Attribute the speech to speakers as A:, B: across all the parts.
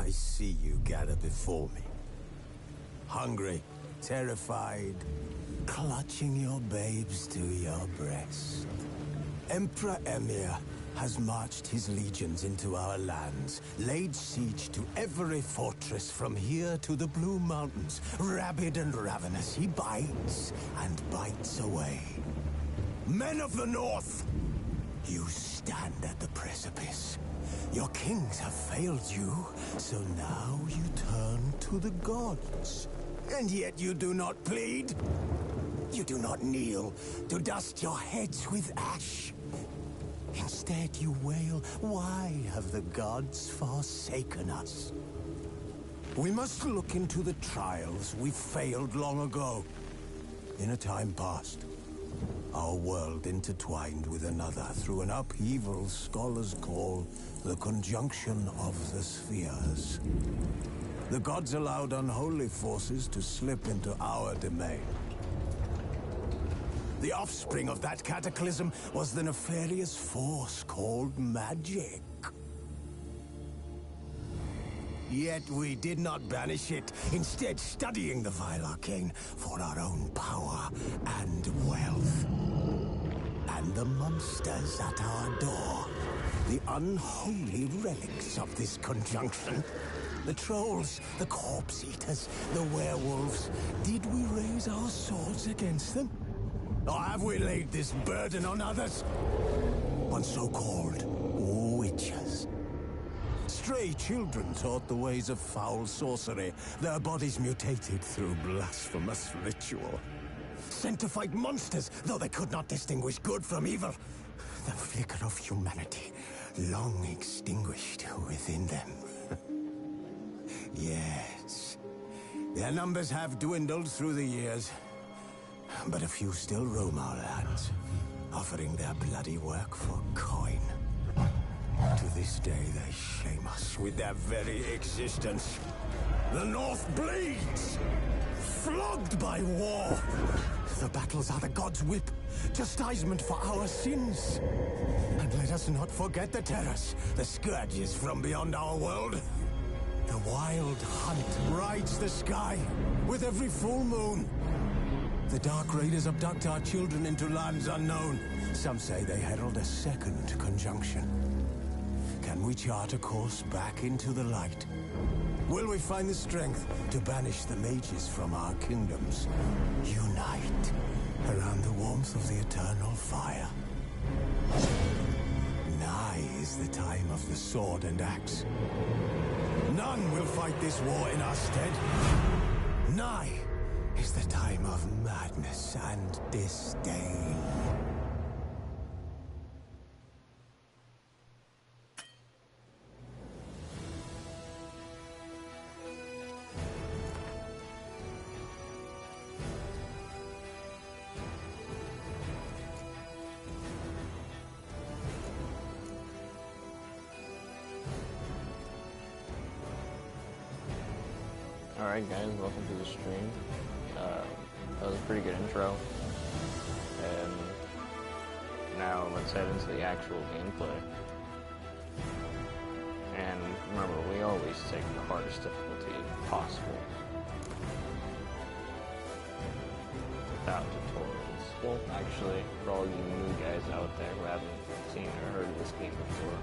A: I see you gather before me. Hungry, terrified, clutching your babes to your breast. Emperor Emir has marched his legions into our lands, laid siege to every fortress from here to the Blue Mountains. Rabid and ravenous, he bites and bites away. Men of the North, you stand at the precipice. Your kings have failed you, so now you turn to the gods. And yet you do not plead. You do not kneel to dust your heads with ash. Instead you wail, why have the gods forsaken us? We must look into the trials we failed long ago. In a time past, our world intertwined with another through an upheaval scholars call the conjunction of the spheres. The gods allowed unholy forces to slip into our domain. The offspring of that cataclysm was the nefarious force called magic. Yet we did not banish it, instead studying the vile arcane for our own power and wealth. And the monsters at our door, the unholy relics of this conjunction. The trolls, the corpse eaters, the werewolves. Did we raise our swords against them? Or have we laid this burden on others? On so-called witches. Stray children taught the ways of foul sorcery, their bodies mutated through blasphemous ritual. Sent to fight monsters, though they could not distinguish good from evil. The flicker of humanity, long extinguished within them. Yes, their numbers have dwindled through the years, but a few still roam our lands, offering their bloody work for coin. To this day, they shame us with their very existence. The North bleeds, flogged by war. The battles are the gods' whip, chastisement for our sins. And let us not forget the terrors, the scourges from beyond our world. The wild hunt rides the sky with every full moon. The Dark Raiders abduct our children into lands unknown. Some say they herald a second conjunction. Can we chart a course back into the light? Will we find the strength to banish the mages from our kingdoms? Unite around the warmth of the eternal fire. Nigh is the time of the sword and axe. None will fight this war in our stead. Nigh is the time of madness and disdain.
B: Alright guys, welcome to the stream. That was a pretty good intro. And now let's head into the actual gameplay. And remember, we always take the hardest difficulty possible. Without tutorials. Well, actually, for all you new guys out there who haven't seen or heard of this game before,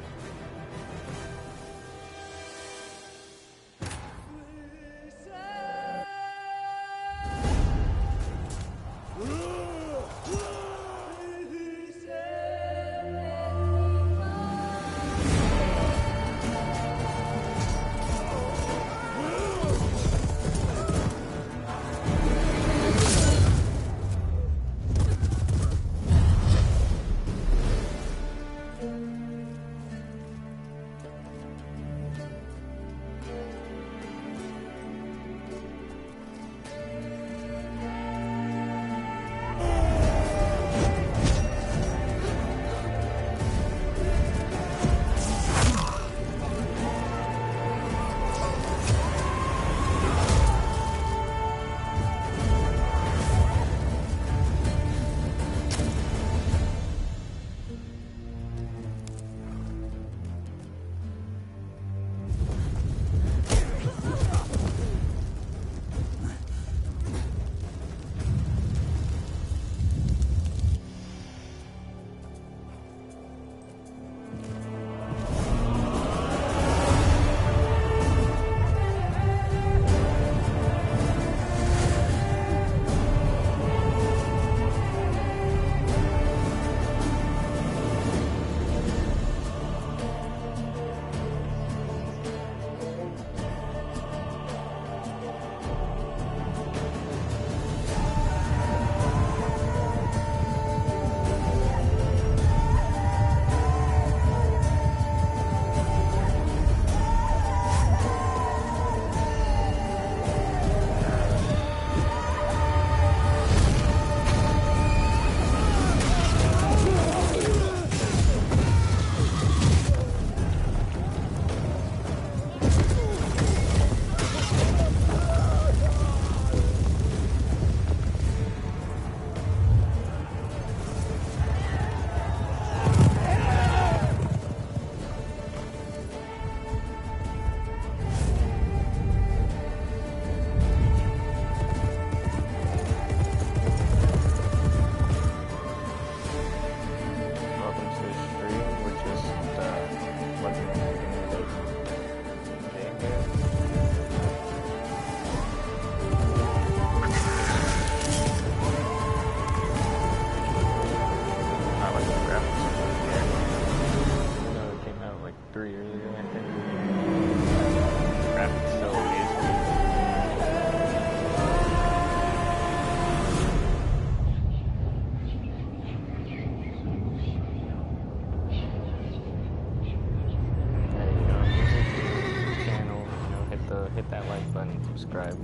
B: vibe.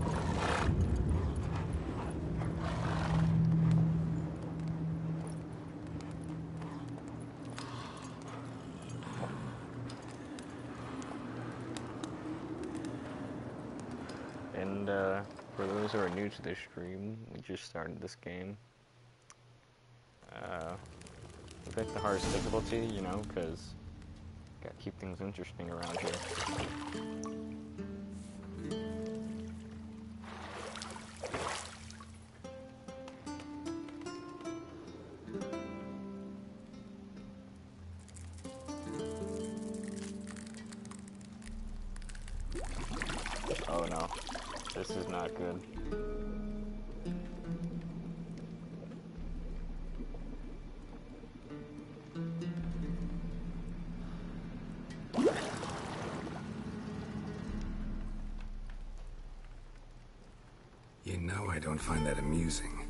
B: And for those who are new to this stream, we just started this game. We picked the hardest difficulty, you know, because gotta keep things interesting around here. Oh no, this is not good.
C: You know I don't find that amusing.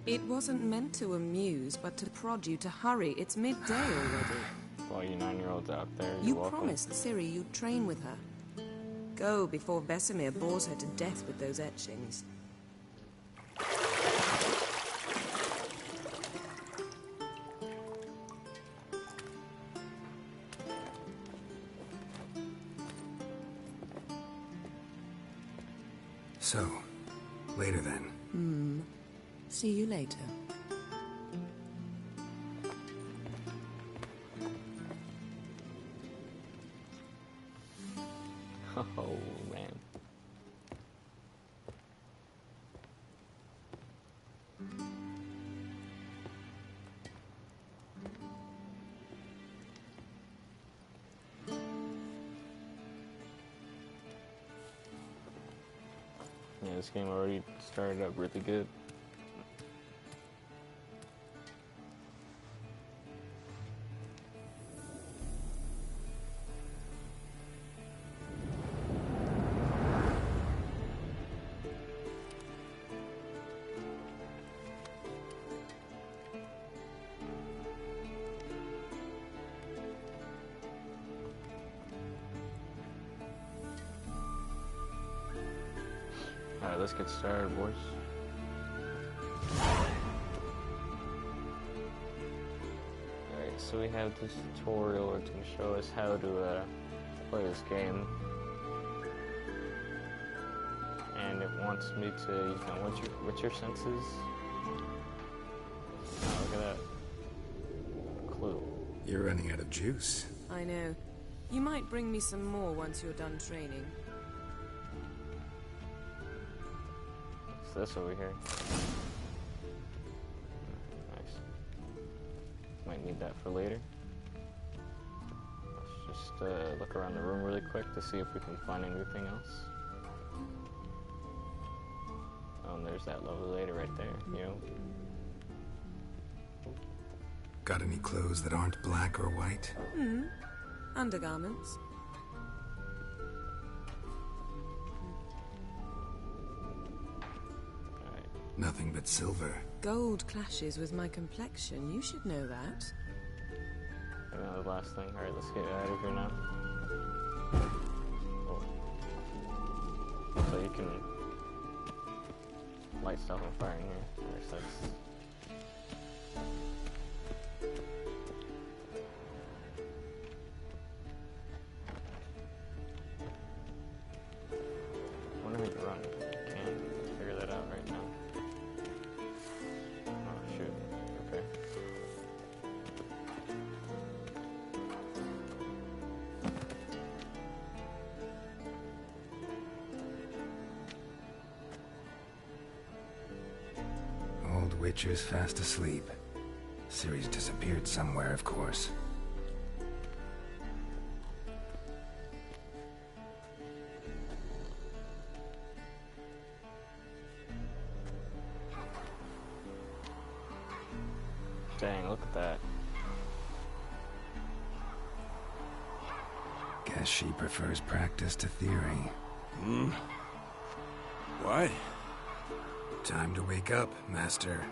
D: It wasn't meant to amuse, but to prod you to hurry. It's midday already.
B: All you 9-year-olds out there,
D: You
B: you're welcome.
D: promised Ciri you'd train with her. Go before Vesemir bores her to death with those etchings.
C: So, later then.
D: See you later.
B: Oh man. Yeah, this game already started up really good. Alright, let's get started, boys. Alright, so we have this tutorial that's going to show us how to play this game. And it wants me to, you know, what's your senses? Oh, look at that. Clue.
C: You're running out of juice.
D: I know. You might bring me some more once you're done training.
B: What's this over here? Nice. Might need that for later. Let's just look around the room really quick to see if we can find anything else. Oh, and there's that lovely lady right there, you know.
C: Got any clothes that aren't black or white?
D: Undergarments.
B: Alright.
C: Nothing but silver.
D: Gold clashes with my complexion. You should know that.
B: And now the last thing. Alright, let's get out of here now. Oh. So you can light stuff on fire in here. Alright, so that's... I wonder if we can run. Can't figure that out right now. Oh shoot. Okay.
C: Old Witcher's fast asleep. Ciri's disappeared somewhere, of course.
B: Dang, look at that.
C: Guess she prefers practice to theory.
E: What?
C: Time to wake up, Master.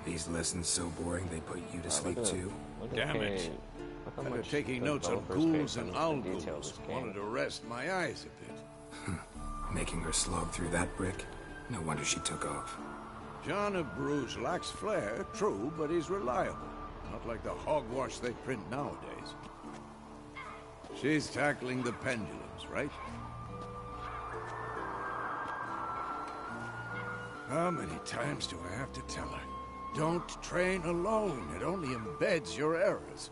C: These lessons so boring they put you to sleep too.
E: Damn it. After taking notes on ghouls and al-ghouls, wanted to rest my eyes a bit.
C: Making her slog through that brick? No wonder she took off.
E: John of Bruges lacks flair, true, but he's reliable. Not like the hogwash they print nowadays. She's tackling the pendulums, right? How many times do I have to tell her? Don't train alone. It only embeds your errors.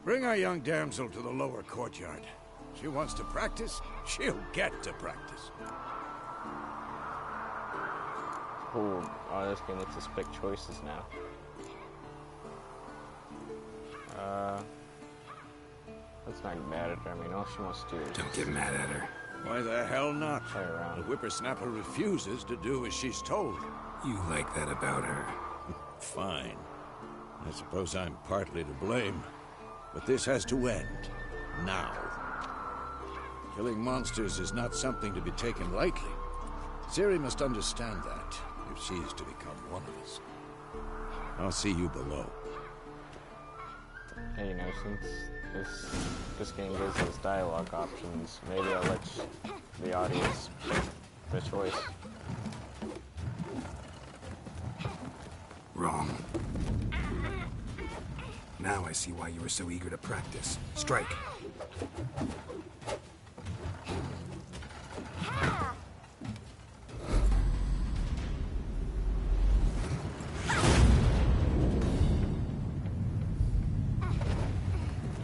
E: Bring our young damsel to the lower courtyard. She wants to practice, she'll get to practice.
B: Ooh, oh, this game lets us pick choices now. Let's not get mad at her. I mean, all she wants to do is...
C: Don't get mad at her.
E: Why the hell not?
B: Play around.
E: The whippersnapper refuses to do as she's told.
C: You like that about her.
E: Fine. I suppose I'm partly to blame. But this has to end. Now. Killing monsters is not something to be taken lightly. Ciri must understand that, if she is to become one of us. I'll see you below.
B: Hey, you know, since this game gives us dialogue options, maybe I'll let the audience pick the choice.
C: Wrong. Now I see why you were so eager to practice. Strike.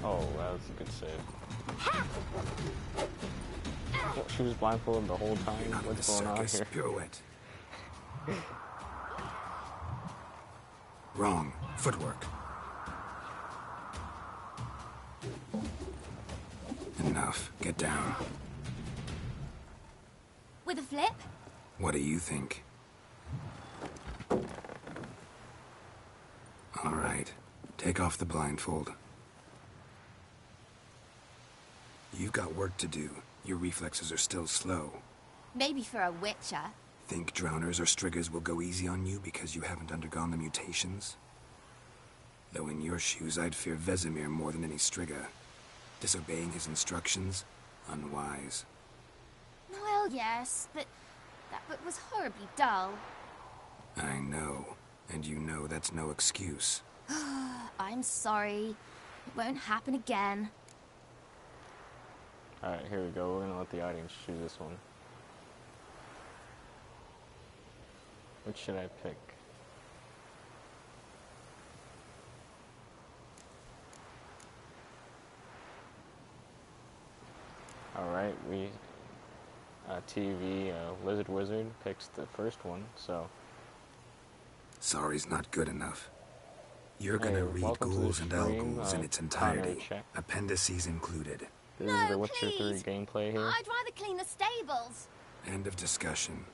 B: Oh, that was a good save. Well, she was blindfolded the whole time?
C: Not
B: What's
C: the
B: going on
C: circus
B: here?
C: pirouette. Wrong. Footwork. Enough. Get down.
F: With a flip?
C: What do you think? All right. Take off the blindfold. You've got work to do. Your reflexes are still slow.
F: Maybe for a witcher.
C: Think drowners or striggers will go easy on you because you haven't undergone the mutations? Though in your shoes, I'd fear Vesemir more than any strigger. Disobeying his instructions? Unwise.
F: Well, yes, but that book was horribly dull.
C: I know. And you know that's no excuse.
F: I'm sorry. It won't happen again.
B: Alright, here we go. We're gonna let the audience choose this one. Which should I pick? Alright, TV Lizard Wizard picks the first one, so...
C: Sorry's not good enough. You're
B: Hey,
C: gonna read
B: welcome to the
C: Ghouls and
B: stream,
C: Al-Ghouls in its
B: Connor
C: entirety.
B: Check.
C: Appendices included.
B: This
F: No,
B: is the Witcher 3
F: please.
B: gameplay here.
F: I'd rather clean the stables.
C: End of discussion.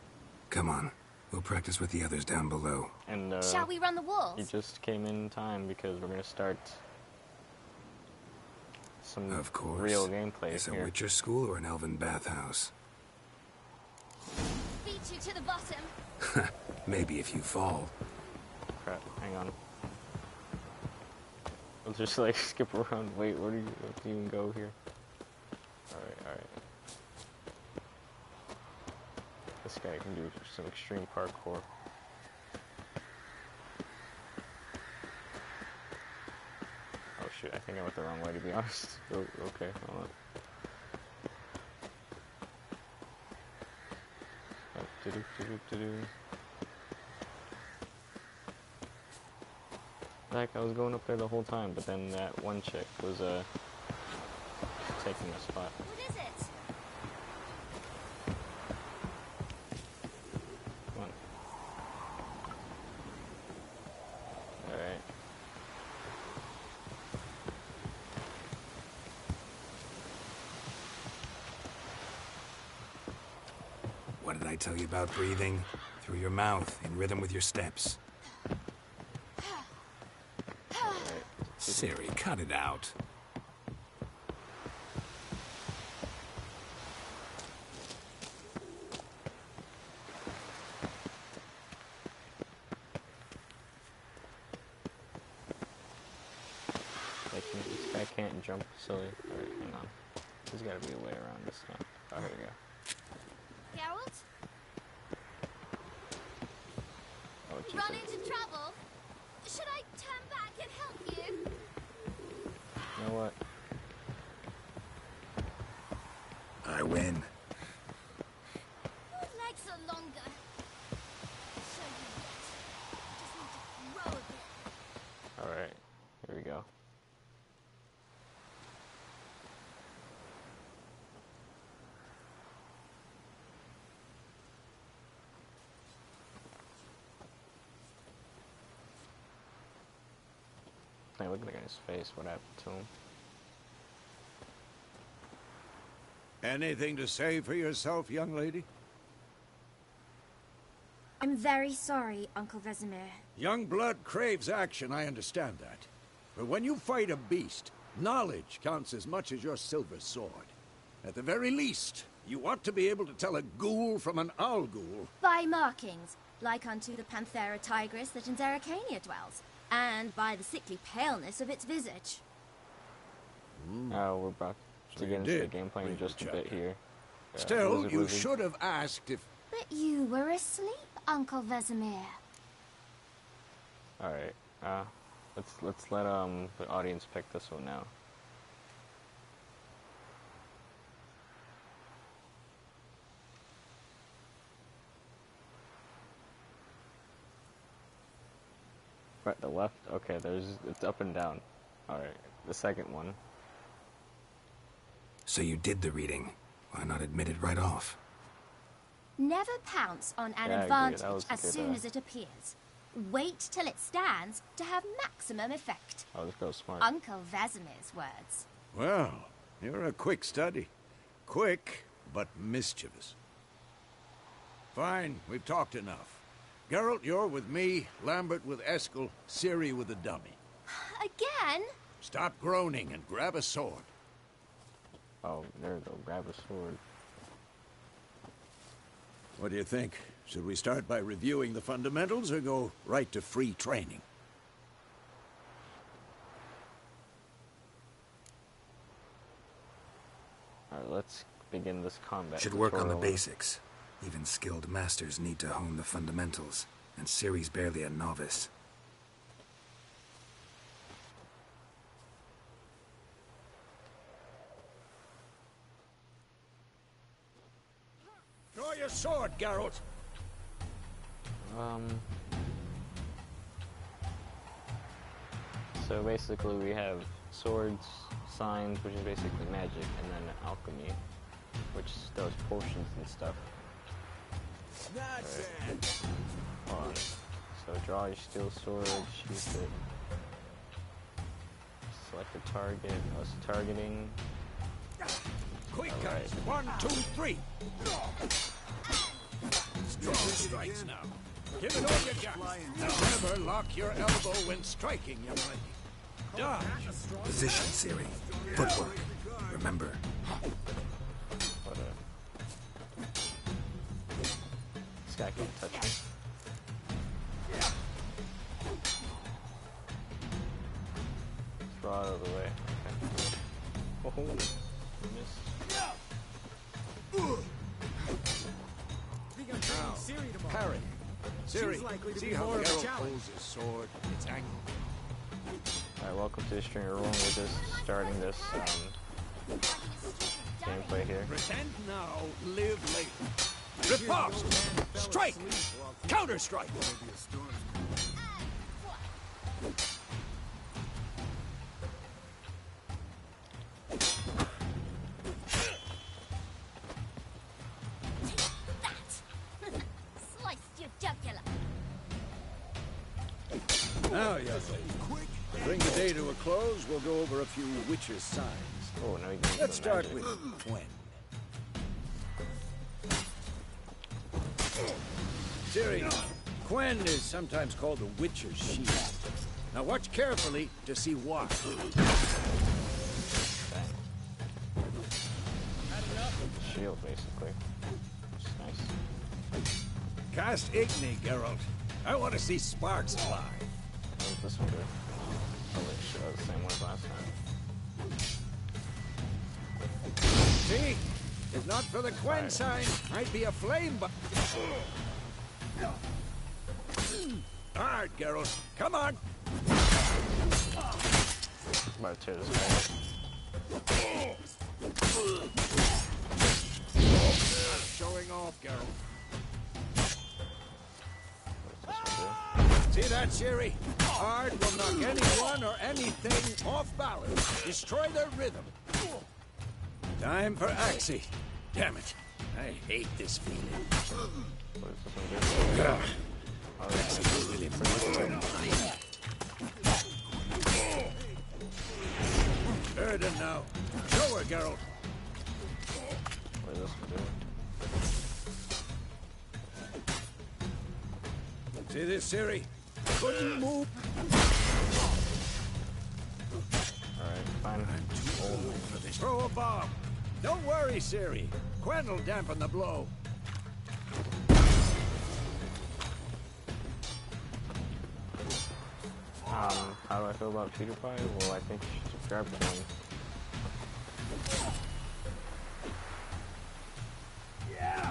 C: Come on. We'll practice with the others down below.
B: And
F: Shall we run the
B: he
F: walls?
B: just came in time because we're gonna start some
C: Of course.
B: real gameplay
C: Is a
B: here.
C: Witcher school or an elven bathhouse?
F: Beat you to the bottom.
C: Maybe if you fall.
B: Crap, hang on. We'll just like skip around. Wait, where do you even go here? Alright. This guy can do some extreme parkour. Oh shoot, I think I went the wrong way to be honest. Oh, okay, hold on. Like I was going up there the whole time, but then that one chick was taking my spot.
F: What is it?
B: Come on. Alright.
C: What did I tell you about breathing? Through your mouth, in rhythm with your steps. Ciri, cut it out.
B: can't jump, silly. Alright, hang on. There's gotta be a way around this stuff. Oh, here we go.
F: Geralt?
B: Oh, jeez.
F: Run into trouble? Should I turn back and help you?
B: You know what?
C: I win.
F: Your legs are longer. So you get. Just need to grow a bit.
B: Alright, here we go. Hey, look at the guy's face. What happened to him?
E: Anything to say for yourself, young lady?
F: I'm very sorry, Uncle Vesemir.
E: Young blood craves action, I understand that. But when you fight a beast, knowledge counts as much as your silver sword. At the very least, you ought to be able to tell a ghoul from an owl ghoul.
F: By markings, like unto the Panthera tigris that in Zerrikania dwells, and by the sickly paleness of its visage.
B: We're about
E: So
B: to
E: you
B: get into the
E: did
B: gameplay in
E: read
B: just
E: the
B: a bit
E: chapter.
B: here.
E: Still,
B: Wizard
E: you
B: Wizard.
E: should have asked if...
F: But you were asleep, Uncle Vesemir.
B: Alright, let's let the audience pick this one now. Right, the left, okay, it's up and down. Alright, the second one.
C: So you did the reading. Why not admit it right off?
F: Never pounce on an
B: Yeah, I agree.
F: advantage
B: That was
F: as
B: good,
F: soon as it appears. Wait till it stands to have maximum effect.
B: Oh, this girl's smart.
F: Uncle Vesemir's words.
E: Well, you're a quick study. Quick, but mischievous. Fine, we've talked enough. Geralt, you're with me, Lambert with Eskel, Ciri with the dummy.
F: Again?
E: Stop groaning and grab a sword.
B: Oh, there we go, grab a sword.
E: What do you think? Should we start by reviewing the fundamentals or go right to free training?
B: Alright, let's begin this combat.
C: Should work on the
B: tutorial.
C: basics. Even skilled masters need to hone the fundamentals, and Ciri's barely a novice.
E: Draw your sword, Geralt!
B: So basically we have swords, signs, which is basically magic, and then alchemy, which does potions and stuff.
A: That's
B: Hold on. So draw your steel sword, shoot it. Select a target, us targeting.
E: Quick, guys! 1, 2, 3! Strong strikes now. Give it all you got. Never lock your elbow when striking, young lady. Dodge!
C: Position, Ciri. Footwork. Remember,
B: What a... This guy can't touch me. Throw out of the way. Okay. Oh, missed.
E: Parry. Ciri, see how Geralt holds his sword? It's angled.
B: Alright, welcome to the Stringer Room. We're just starting this gameplay here.
E: Pretend now, live later. Riposte! Strike! Counter-strike!
F: Sliced your jugular.
E: Now, young lady, to bring the day to a close, we'll go over a few Witcher's signs.
B: Oh, now you can
E: Let's start with Quen. Ciri, Quen is sometimes called the Witcher's shield. Now watch carefully to see why.
B: shield, basically. Which is nice.
E: Cast Igni, Geralt. I want to see sparks fly.
B: What does this one do? Oh, wait, shit, the same one as last time.
E: See? If not for the Quen sign, I'd be a flame but hard, Geralt. Come on!
B: I'm about to tear this guy.
E: Showing off, Geralt.
B: What does this one
E: See that, Ciri? Hard will knock anyone or anything off balance. Destroy their rhythm. Time for Axii. Damn it. I hate this feeling.
B: do? What does this one do?
E: Axii really Erden now. Show her, Geralt.
B: What does this one do?
E: See this, Ciri? Couldn't move.
B: Alright, fine.
E: I'm too old for this. Throw a bomb. Don't worry, Ciri. Quen will dampen the blow.
B: How do I feel about PewDiePie? Well, I think you should subscribe to him.
E: Yeah.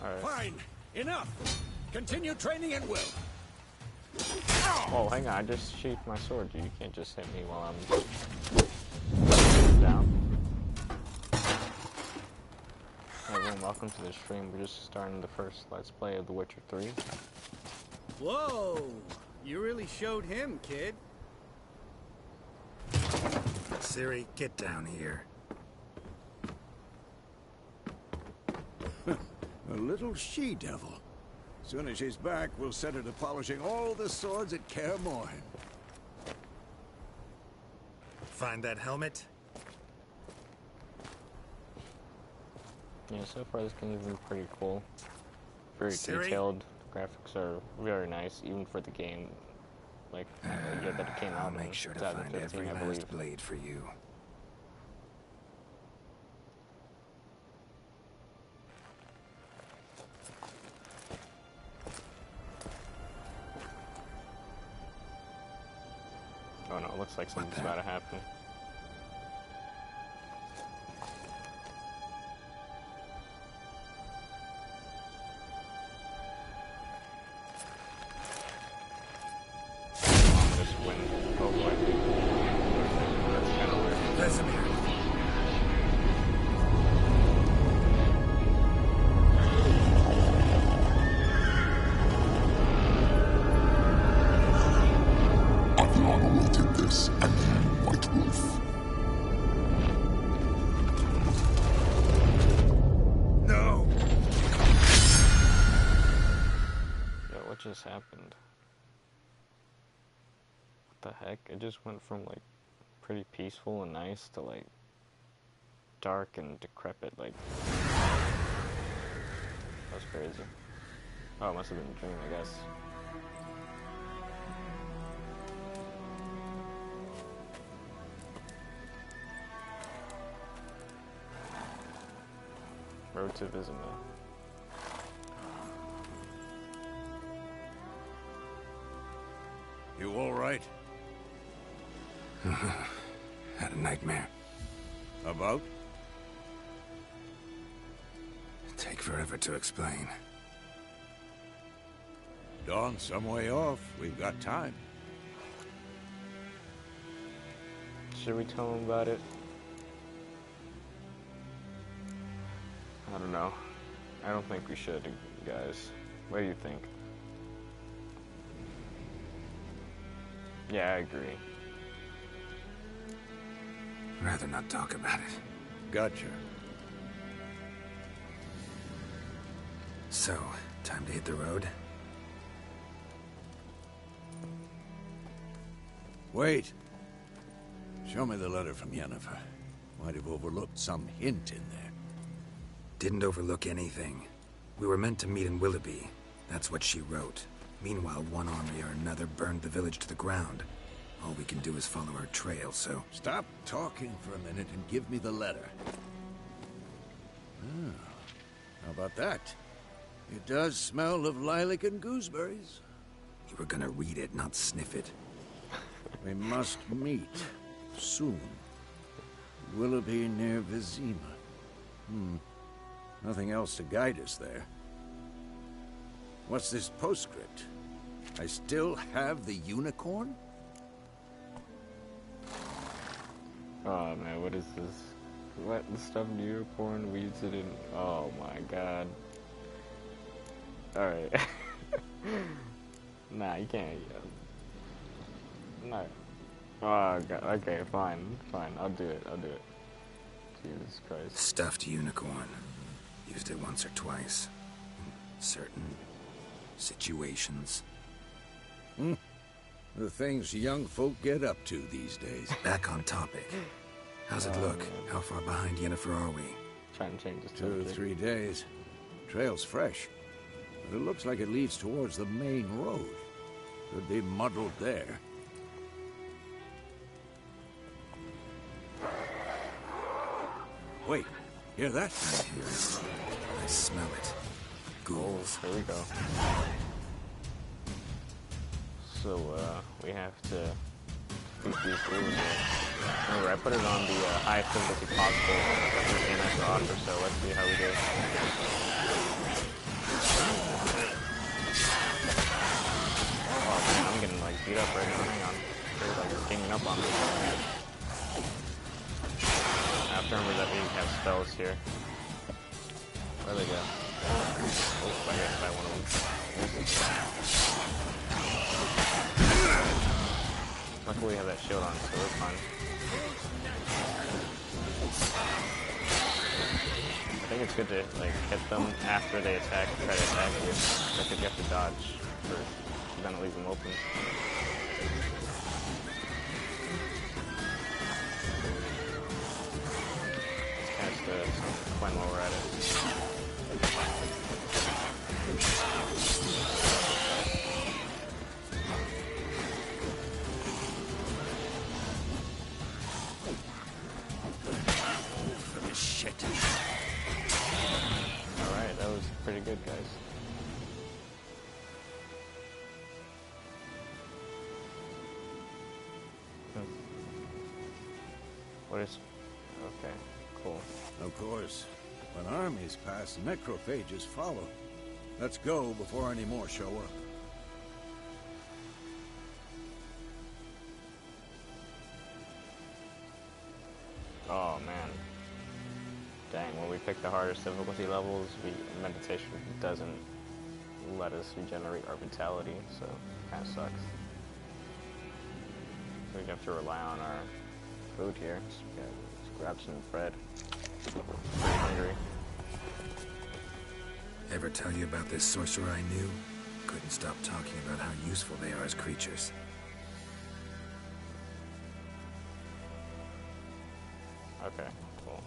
B: Alright.
E: Fine. Enough. Continue training at will.
B: Oh, hang on, I just sheathed my sword. You can't just hit me while I'm down. Hey everyone, welcome to the stream. We're just starting the first Let's Play of The Witcher 3.
G: Whoa! You really showed him, kid.
C: Ciri, get down here.
E: A little she-devil. Soon as she's back, we'll set her to polishing all the swords at Kaer Morhen.
C: Find that helmet?
B: Yeah, so far this game has been pretty cool. Very
C: Ciri?
B: detailed. The graphics are very nice, even for the game. Like, the year that it came out
C: I'll
B: in
C: make sure to find
B: 2015,
C: every
B: I believe.
C: last blade for you.
B: Oh no, it looks like something's about to happen. Just win. Oh boy. That's kind of weird.
C: Vesemir!
H: Adriana awaited this, and you, White Wolf.
C: No!
B: Yo, what just happened? What the heck? It just went from like pretty peaceful and nice to like dark and decrepit, like that's crazy. Oh, it must have been a dream, I guess. Road to Vizima.
E: You all right?
C: Had a nightmare.
E: About?
C: Take forever to explain.
E: Dawn's some way off. We've got time.
B: Should we tell him about it? I don't know. I don't think we should, guys. What do you think? Yeah, I agree.
C: Rather not talk about it.
E: Gotcha.
C: So, time to hit the road?
E: Wait. Show me the letter from Yennefer. Might have overlooked some hint in there.
C: Didn't overlook anything. We were meant to meet in Willoughby. That's what she wrote. Meanwhile, one army or another burned the village to the ground. All we can do is follow her trail, so...
E: Stop talking for a minute and give me the letter. How about that? It does smell of lilac and gooseberries.
C: You were gonna read it, not sniff it.
E: We must meet soon. Willoughby near Vizima. Nothing else to guide us there. What's this postscript? I still have the unicorn?
B: Oh man, what is this? What? The stuffed unicorn weaves it in. Oh my god. Alright. Nah, you can't. No. Oh god. Okay, fine. Fine. I'll do it. I'll do it. Jesus Christ.
C: Stuffed unicorn. Used it once or twice. In certain situations.
E: The things young folk get up to these days.
C: Back on topic. How's it look?
B: man.
C: How far behind Yennefer are we?
B: Trying to change this
E: 2 or
B: subject.
E: 3 days. Trail's fresh. But it looks like it leads towards the main road. Could be muddled there. Wait, hear that?
C: I hear it. I smell it. Ghouls.
B: Here we go. So, we have to beat these ghouls here. Remember, I put it on the highest difficulty possible with AMS offer, so let's see how we do. Oh man, I'm getting like beat up right now. Hang on. They're like ganging up on me. I have to remember that we have spells here. Where'd they go? Oh, I got by one of them. Luckily we have that shield on, so we're fine. I think it's good to like hit them after they attack, try to attack you. I think you have to dodge first, then it leaves them open. Let's cast some coin while we're at it.
E: Shit.
B: Alright, that was pretty good, guys. What is... Okay, cool.
E: Of course, when armies pass, necrophages follow. Let's go before any more show up.
B: Oh man. Dang, when we pick the hardest difficulty levels, meditation doesn't let us regenerate our vitality, so kinda sucks. We have to rely on our food here. So let's grab some bread. Pretty hungry.
C: Ever tell you about this sorcerer I knew? Couldn't stop talking about how useful they are as creatures.
B: Okay, cool.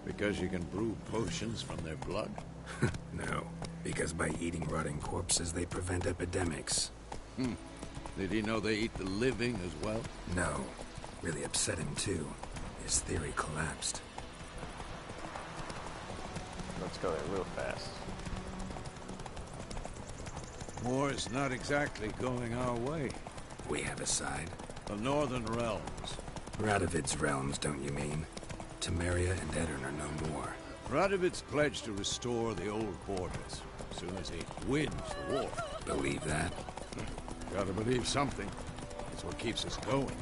E: Because you can brew potions from their blood?
C: No, because by eating rotting corpses, they prevent epidemics.
E: Did he know they eat the living as well?
C: No, really upset him too. His theory collapsed.
B: Let's go there real fast.
E: War's not exactly going our way.
C: We have a side.
E: The Northern Realms.
C: Radovid's realms, don't you mean? Temeria and Edirn are no more.
E: Radovid's pledged to restore the old borders as soon as he wins the war.
C: Believe that?
E: Gotta believe something. It's what keeps us going.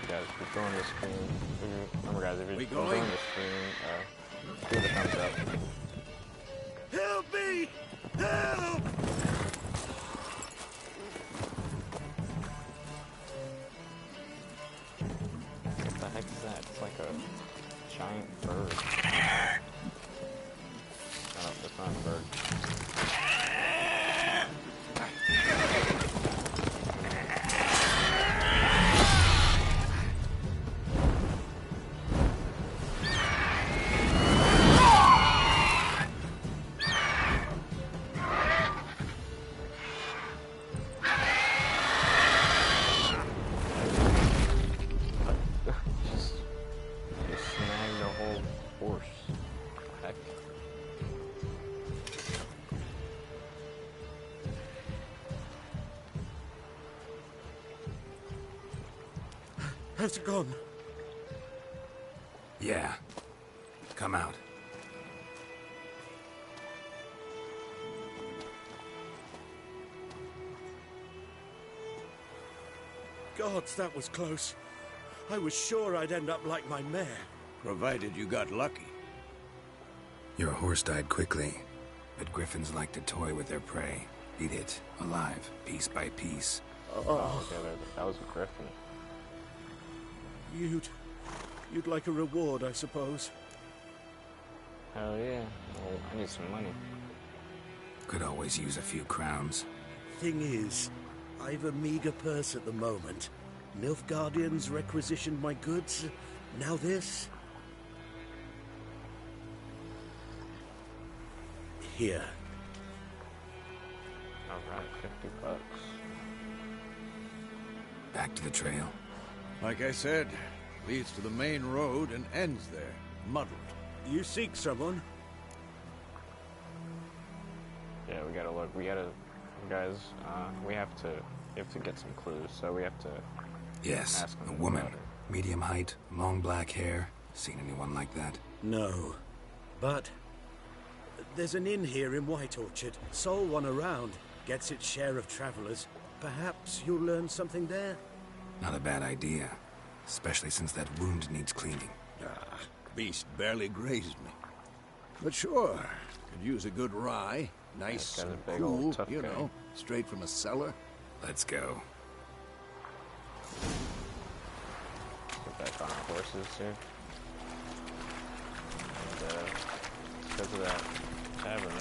B: Guys, if you're throwing the screen, remember guys, if
E: We
B: you're
E: going?
B: throwing the screen, give it a thumbs up.
E: Help me! Help!
B: What the heck is that? It's like a giant bird. Oh, that's not a bird.
I: How's it gone?
C: Yeah. Come out.
I: Gods, that was close. I was sure I'd end up like my mare.
E: Provided you got lucky.
C: Your horse died quickly, but griffins like to toy with their prey. Eat it, alive, piece by piece.
B: Oh, okay, that was a griffin.
I: You'd like a reward, I suppose.
B: Hell yeah. Well, I need some money.
C: Could always use a few crowns.
I: Thing is, I've a meager purse at the moment. Nilfgaardians requisitioned my goods. Now this. Here.
B: Alright, 50 bucks.
C: Back to the trail.
E: Like I said, leads to the main road and ends there, muddled.
I: You seek someone?
B: Yeah, we gotta look. Guys, we have to get some clues, so we have to
C: Yes,
B: ask them
C: a woman.
B: about her.
C: Medium height, long black hair. Seen anyone like that?
I: No. But there's an inn here in White Orchard. Sole one around. Gets its share of travelers. Perhaps you'll learn something there?
C: Not a bad idea. Especially since that wound needs cleaning.
E: Ah, beast barely grazed me. But sure, could use a good rye. Nice
B: Got a
E: and
B: big
E: cool,
B: old tough
E: you
B: guy.
E: know, straight from a cellar.
C: Let's go.
B: Get back on our horses here. And, because of that tavern.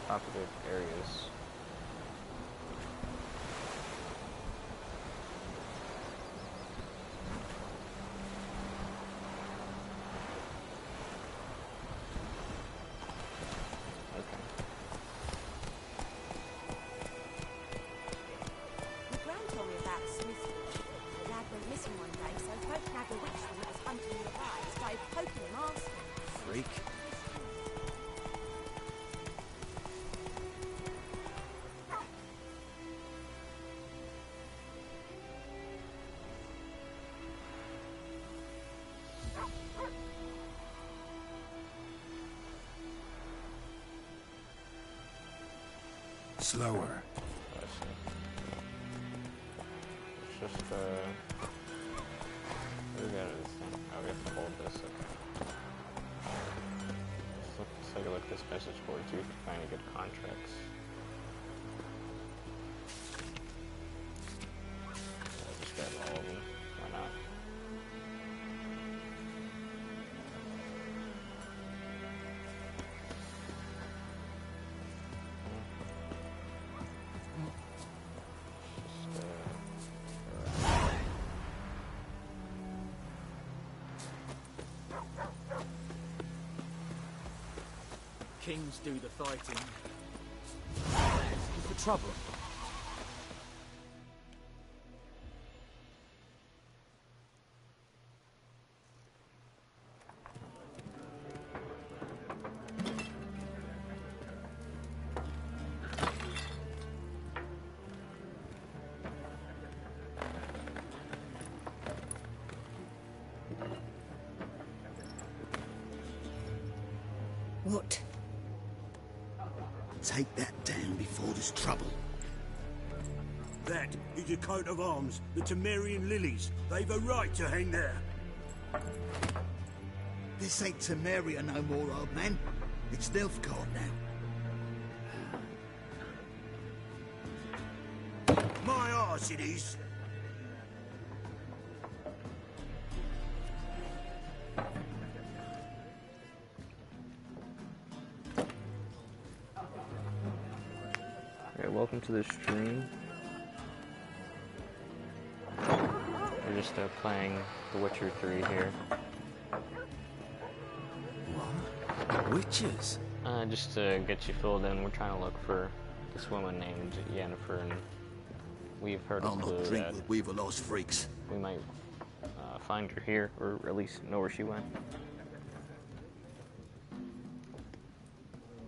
B: Populated areas.
J: The Gran told me about a Smith boy. The lad went missing one day, so folk nagged a witch that was hunting the guy, started poking him asking.
I: Freak.
C: Slower.
B: It's just, what do we got in this thing? Oh, we have to hold this, okay. Let's take a look at this message board, too, if you find any good contracts. I'll just grab all of them. Why not?
G: Kings do the fighting. Looking for trouble.
K: What? Take that down before there's trouble.
I: That is a coat of arms, the Temerian lilies. They've a right to hang there.
K: This ain't Temeria no more, old man. It's Nilfgaard now.
I: My arse it is.
B: Okay, welcome to the stream. We're just playing The Witcher 3 here.
A: What? Witches?
B: Just to get you filled in, we're trying to look for this woman named Yennefer, and we've heard a
K: I'll
B: clue
K: not drink
B: that
K: with Weaver lost freaks.
B: we might find her here, or at least know where she went.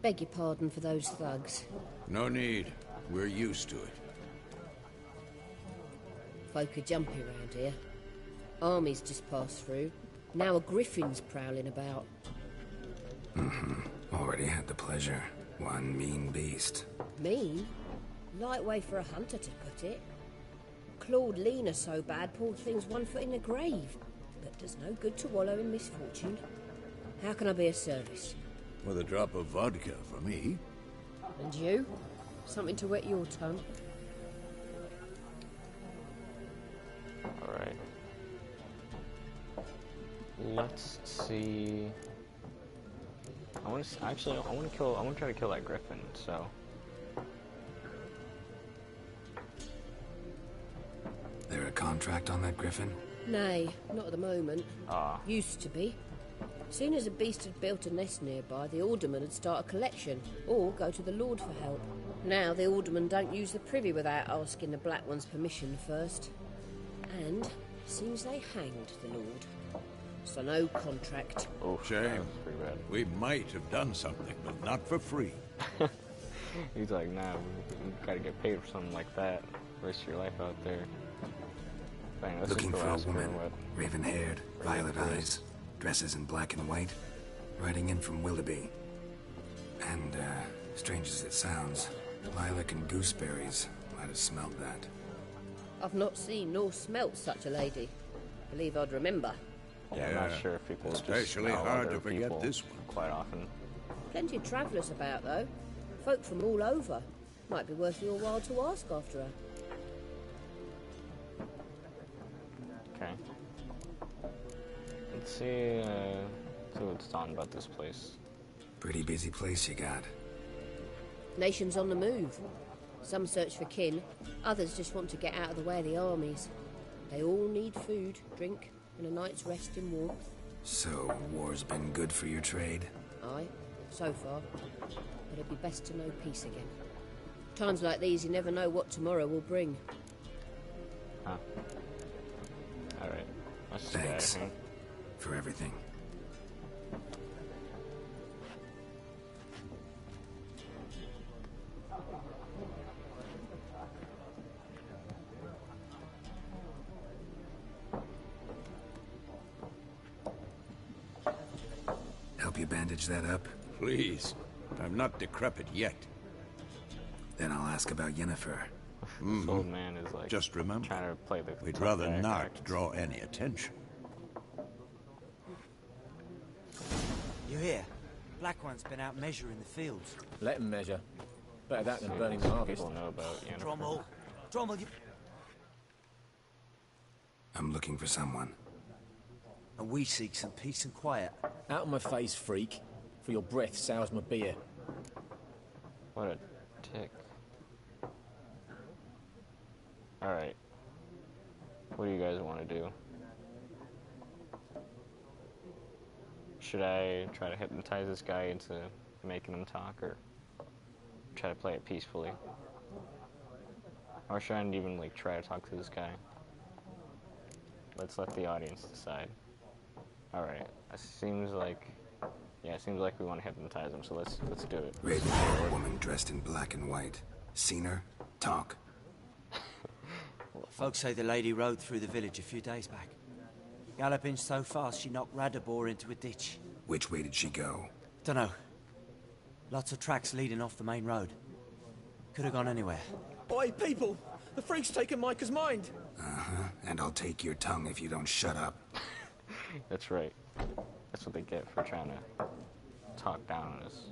L: Beg your pardon for those thugs.
E: No need. We're used to it.
L: Folk are jumpy around here. Armies just passed through. Now a griffin's prowling about.
C: Already had the pleasure. One mean beast.
L: Mean? Light way for a hunter to put it. Clawed Lena so bad, poor thing's 1 foot in the grave. But does no good to wallow in misfortune. How can I be of service?
E: With a drop of vodka for me.
L: And you? Something to wet your tongue?
B: Alright. Let's see. I want to try to kill that griffin, so.
C: There a contract on that griffin?
L: Nay, not at the moment.
B: Ah.
L: Used to be. Soon as a beast had built a nest nearby, the alderman would start a collection, or go to the Lord for help. Now the alderman don't use the privy without asking the Black One's permission first. And seems they hanged the Lord. So no contract.
B: Oh,
E: shame.
B: Pretty bad.
E: We might have done something, but not for free.
B: He's like, nah, we gotta get paid for something like that. Waste your life out there. Bang,
C: Looking for a woman, raven-haired, violet eyes, dresses in black and white, riding in from Willoughby. And, strange as it sounds, lilac and gooseberries might have smelled that.
L: I've not seen nor smelt such a lady. Believe I'd remember.
B: Yeah, I'm not sure if people
E: especially
B: just
E: hard to forget this one.
B: Quite often.
L: Plenty of travellers about, though. Folk from all over. Might be worth your while to ask after her.
B: Okay. Let's see what's on about this place.
C: Pretty busy place you got.
L: Nations on the move. Some search for kin, others just want to get out of the way of the armies. They all need food, drink, and a night's rest in warmth.
C: So, war's been good for your trade?
L: Aye, so far. But it'd be best to know peace again. Times like these, you never know what tomorrow will bring.
B: Huh. Alright. Let's
C: Thanks for everything. Help you bandage that up?
E: Please. I'm not decrepit yet.
C: Then I'll ask about Yennefer.
B: This old man is like
E: just remember,
B: trying to play the
E: we'd rather not draw any attention.
G: You hear? Black One's been out measuring the fields.
M: Let him measure. Better that than burning the harvest.
B: People know about Yennefer.
G: Drommel, you...
C: I'm looking for someone.
G: And we seek some peace and quiet.
M: Out of my face, freak. For your breath sours my beer.
B: What a tick. Alright. What do you guys want to do? Should I try to hypnotize this guy into making him talk, or try to play it peacefully? Or should I even, like, try to talk to this guy? Let's let the audience decide. Alright. It seems like... Yeah, it seems like we want to hypnotize him, so let's do it.
C: Raven-haired woman dressed in black and white. Seen her? Talk.
G: Folks say the lady rode through the village a few days back. Galloping so fast she knocked Radabor into a ditch.
C: Which way did she go?
G: Dunno. Lots of tracks leading off the main road. Could have gone anywhere.
N: Oi, people! The freak's taken Micah's mind!
C: Uh-huh. And I'll take your tongue if you don't shut up.
B: That's right. That's what they get for trying to talk down on us.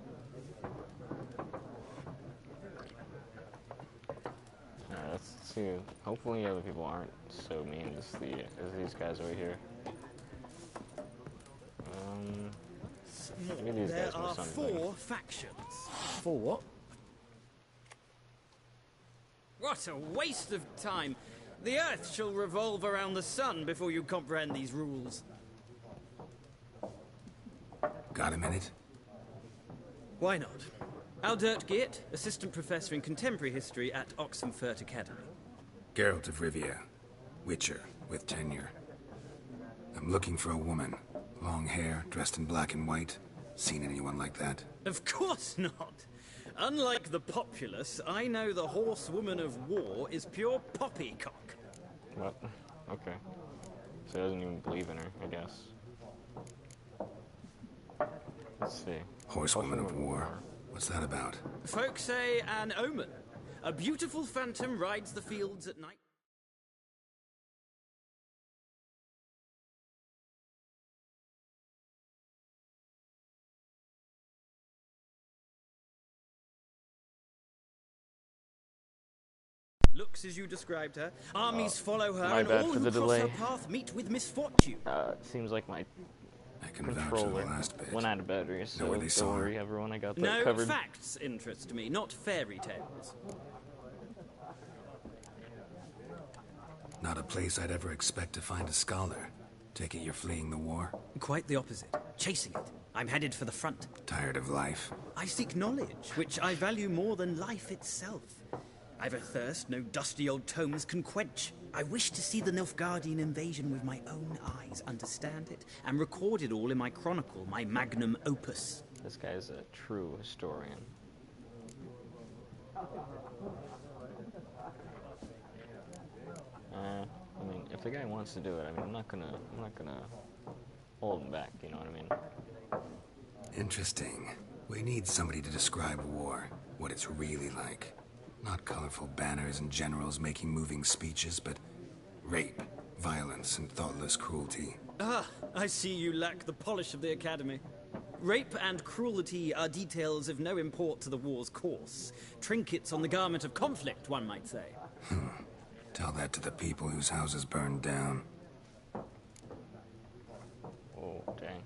B: Alright, let's see. Hopefully other people aren't so mean as these guys over here. Maybe these guys know something.
N: 4 factions.
M: 4 what?
O: What a waste of time! The Earth shall revolve around the sun before you comprehend these rules.
C: Got a minute?
O: Why not? Aldert Geert, Assistant Professor in Contemporary History at Oxenfurt Academy.
C: Geralt of Rivia. Witcher, with tenure. I'm looking for a woman. Long hair, dressed in black and white. Seen anyone like that?
O: Of course not. Unlike the populace, I know the horsewoman of war is pure poppycock.
B: What? Okay. So he doesn't even believe in her, I guess. Let's see.
C: Horsewoman of war. What's that about?
O: Folks say an omen. A beautiful phantom rides the fields at night. Looks as you described her. Armies follow her,
B: my
O: and
B: bad
O: all
B: for
O: who
B: the
O: cross
B: delay.
O: her path meet with misfortune.
B: Seems like my
C: I can vouch for the
B: controller
C: last bit.
B: went out of battery, so
C: Know where they
B: don't
C: saw her?
B: worry, everyone. I got that
O: No,
B: covered.
O: facts interest me, not fairy tales.
C: Not a place I'd ever expect to find a scholar. Take it you're fleeing the war?
O: Quite the opposite. Chasing it. I'm headed for the front.
C: Tired of life?
O: I seek knowledge, which I value more than life itself. I've a thirst no dusty old tomes can quench. I wish to see the Nilfgaardian invasion with my own eyes, understand it, and record it all in my chronicle, my magnum opus.
B: This guy's a true historian. I mean, if the guy wants to do it, I mean, I'm not gonna hold him back. You know what I mean?
C: Interesting. We need somebody to describe war, what it's really like. Not colorful banners and generals making moving speeches, but rape, violence, and thoughtless cruelty.
O: Ah, I see you lack the polish of the Academy. Rape and cruelty are details of no import to the war's course. Trinkets on the garment of conflict, one might say.
C: Tell that to the people whose houses burned down.
B: Oh, dang.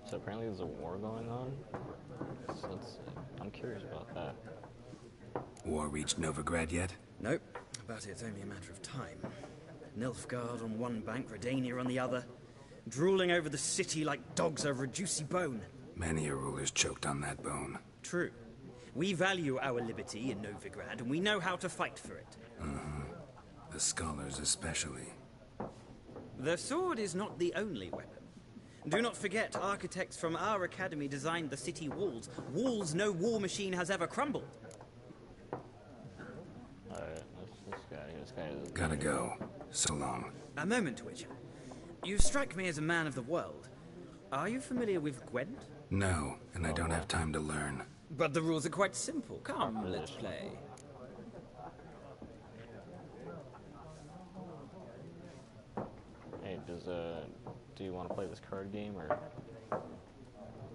B: So apparently there's a war going on? So I'm curious about that.
C: War reached Novigrad yet?
O: Nope, but it's only a matter of time. Nilfgaard on one bank, Redania on the other, drooling over the city like dogs over a juicy bone.
C: Many a ruler's choked on that bone.
O: True. We value our liberty in Novigrad, and we know how to fight for it.
C: The scholars especially.
O: The sword is not the only weapon. Do not forget, architects from our academy designed the city walls. Walls no war machine has ever crumbled.
B: Alright, this guy is...
C: Gotta go. So long.
O: A moment, Witcher. You strike me as a man of the world. Are you familiar with Gwent?
C: No, and I don't have time to learn.
O: But the rules are quite simple. Come, let's play.
B: Hey, do you want to play this card game, or...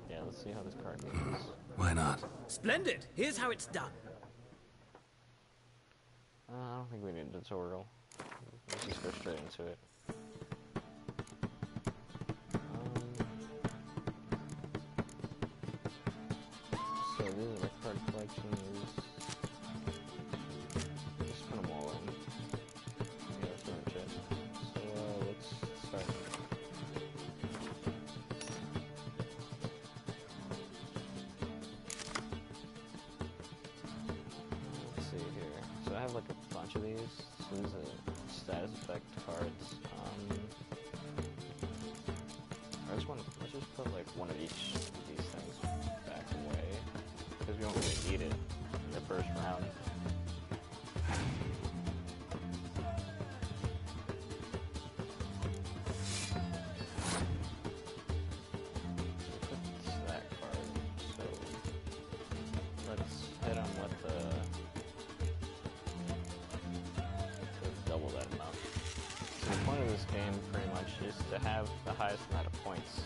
B: Yeah, let's see how this card game is.
C: Why not?
O: Splendid! Here's how it's done.
B: I don't think we need a tutorial. Let's just go straight into it. So these are the card collections. Just put them all in. Yeah, that's pretty much it. So let's start. Let's see here. So I have like a bunch of these. So these are status effect cards. Let's just put like one of each of these things back away, because we don't really need it in the first round. Put that card. So let's hit on what double that amount. So the point of this game pretty much is to have the highest amount of points.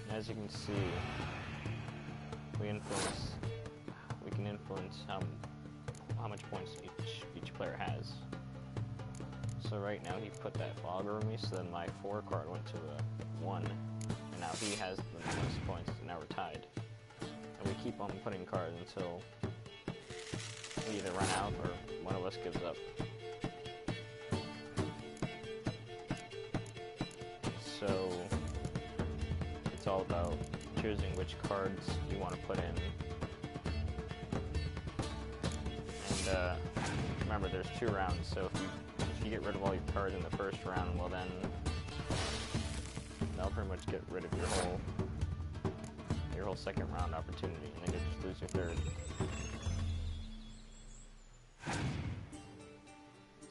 B: And as you can see, we can influence how much points each player has. So right now he put that fog over me, so then my 4 card went to a 1, and now he has the most points, and now we're tied. And we keep on putting cards until we either run out or one of us gives up. So it's all about choosing which cards you want to put in. And remember, there's 2 rounds, so if you you get rid of all your cards in the first round, well then, that'll pretty much get rid of your whole second round opportunity, and then you just lose your third.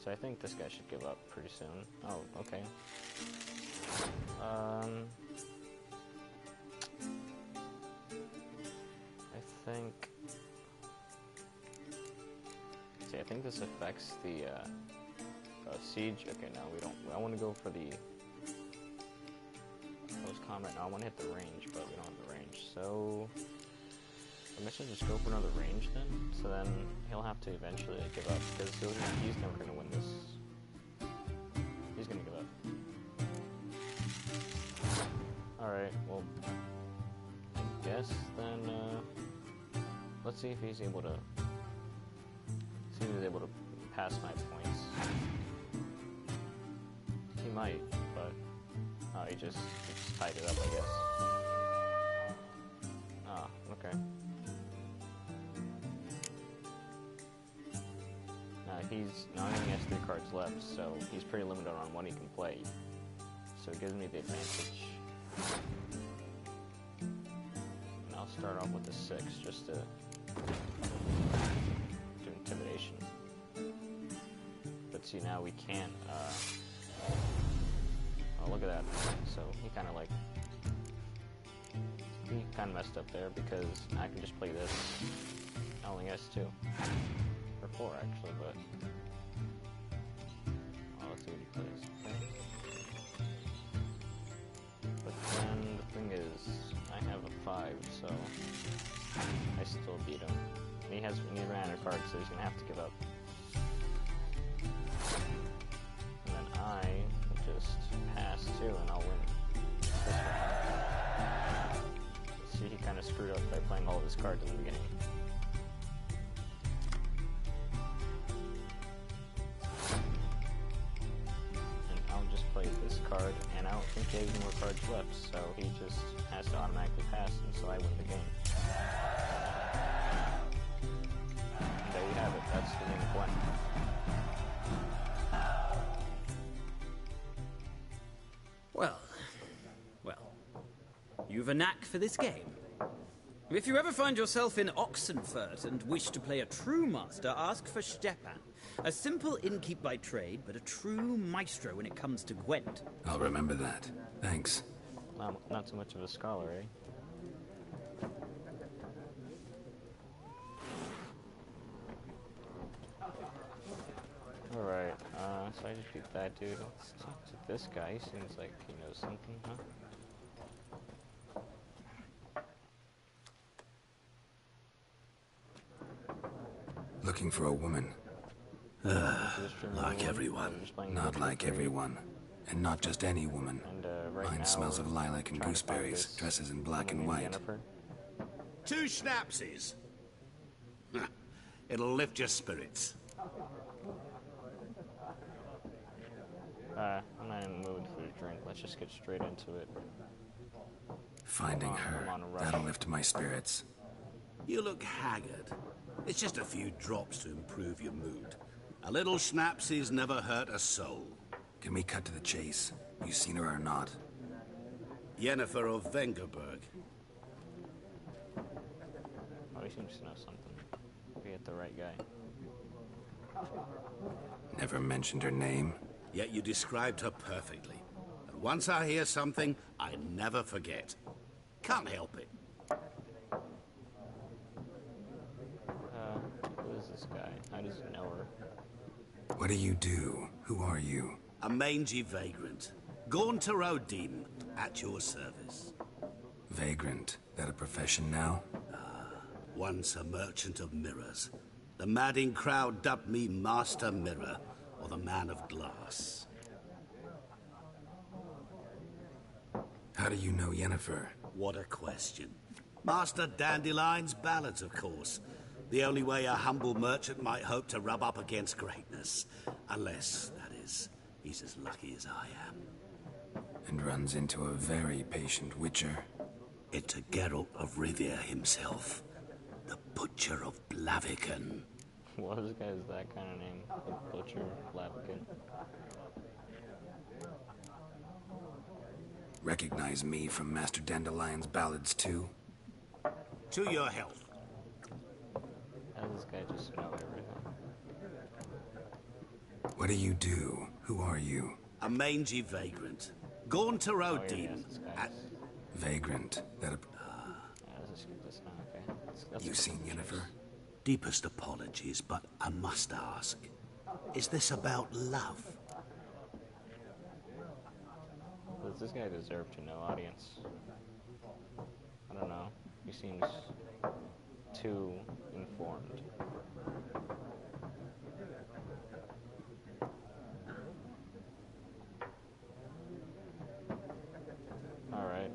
B: So I think this guy should give up pretty soon. Oh, okay. I think this affects the siege. Okay, no, we don't. I want to go for the close combat. No, I want to hit the range, but we don't have the range. So I should just go for another range then. So then he'll have to eventually give up because he's never going to win this. He's going to give up. All right. Well, I guess then let's see if he's able to. He was able to pass my points. He might, but he just tied it up, I guess. Ah, okay. Now he only has 3 cards left, so he's pretty limited on what he can play. So it gives me the advantage. And I'll start off with a 6 just to intimidation. But see, now we can't, oh, look at that. So he kind of messed up there because I can just play this. I only has 2. Or 4 actually, but let's see what he plays. Okay. But then the thing is, I have a 5, so I still beat him. And he ran out of cards, so he's gonna have to give up. And then I will just pass too, and I'll win this round. See, he kind of screwed up by playing all of his cards in the beginning. And I'll just play this card, and I don't think he has any more cards left, so he just has to automatically pass, and so I win the game. There you have it, that's the main point.
O: Well, you've a knack for this game. If you ever find yourself in Oxenfurt and wish to play a true master, ask for Stepan. A simple innkeep by trade, but a true maestro when it comes to Gwent.
C: I'll remember that. Thanks.
B: Not so much of a scholar, eh? Alright, so I just beat that dude. Let's talk to this guy. He seems like he knows something, huh?
C: Looking for a woman.
I: Like everyone.
C: Not like everyone. And not just any woman. Mine smells of lilac and gooseberries, dresses in black and white.
K: 2 schnapsies. It'll lift your spirits.
B: I'm not in the mood for a drink. Let's just get straight into it.
C: Finding her, that'll lift my spirits.
K: You look haggard. It's just a few drops to improve your mood. A little schnapsies never hurt a soul.
C: Can we cut to the chase? You seen her or not?
K: Yennefer of Vengerberg.
B: Oh, he seems to know something. We hit the right guy.
C: Never mentioned her name.
K: Yet you described her perfectly. And once I hear something, I never forget. Can't help it.
B: Who is this guy? How does he know her?
C: What do you do? Who are you?
K: A mangy vagrant. Gaunter Odin, at your service.
C: Vagrant? That a profession now?
K: Once a merchant of mirrors. The madding crowd dubbed me Master Mirror, or the Man of Glass.
C: How do you know Yennefer?
K: What a question. Master Dandelion's ballads, of course. The only way a humble merchant might hope to rub up against greatness. Unless, that is, he's as lucky as I am.
C: And runs into a very patient witcher.
K: It's a Geralt of Rivia himself. The Butcher of Blaviken.
B: What is guys that kind of name? The Butcher Lavican.
C: Recognize me from Master Dandelion's ballads too?
K: To your health.
B: How does this guy just know everything?
C: What do you do? Who are you?
K: A mangy vagrant. Gaunter demon.
C: Vagrant. That
B: That's
C: you seen Yennefer?
K: Deepest apologies, but I must ask. Is this about love?
B: Does this guy deserve to know, audience? I don't know. He seems too informed. Alright,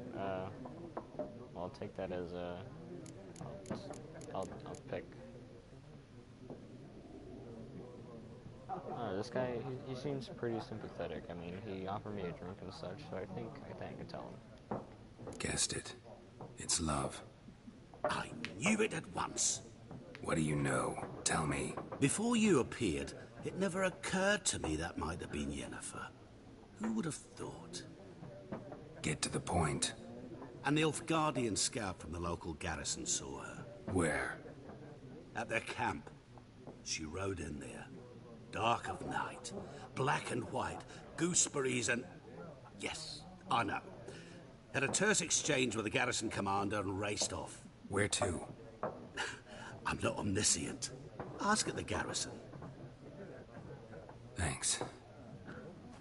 B: I'll take that as a... I'll pick. This guy, he seems pretty sympathetic. I mean, he offered me a drink and such, so I think I can tell him.
C: Guessed it. It's love.
K: I knew it at once.
C: What do you know? Tell me.
K: Before you appeared, it never occurred to me that might have been Yennefer. Who would have thought?
C: Get to the point.
K: A Nilfgaardian scout from the local garrison saw her.
C: Where?
K: At their camp. She rode in there. Dark of night. Black and white. Gooseberries and... Yes, I know. Had a terse exchange with the garrison commander and raced off.
C: Where to?
K: I'm not omniscient. Ask at the garrison.
C: Thanks.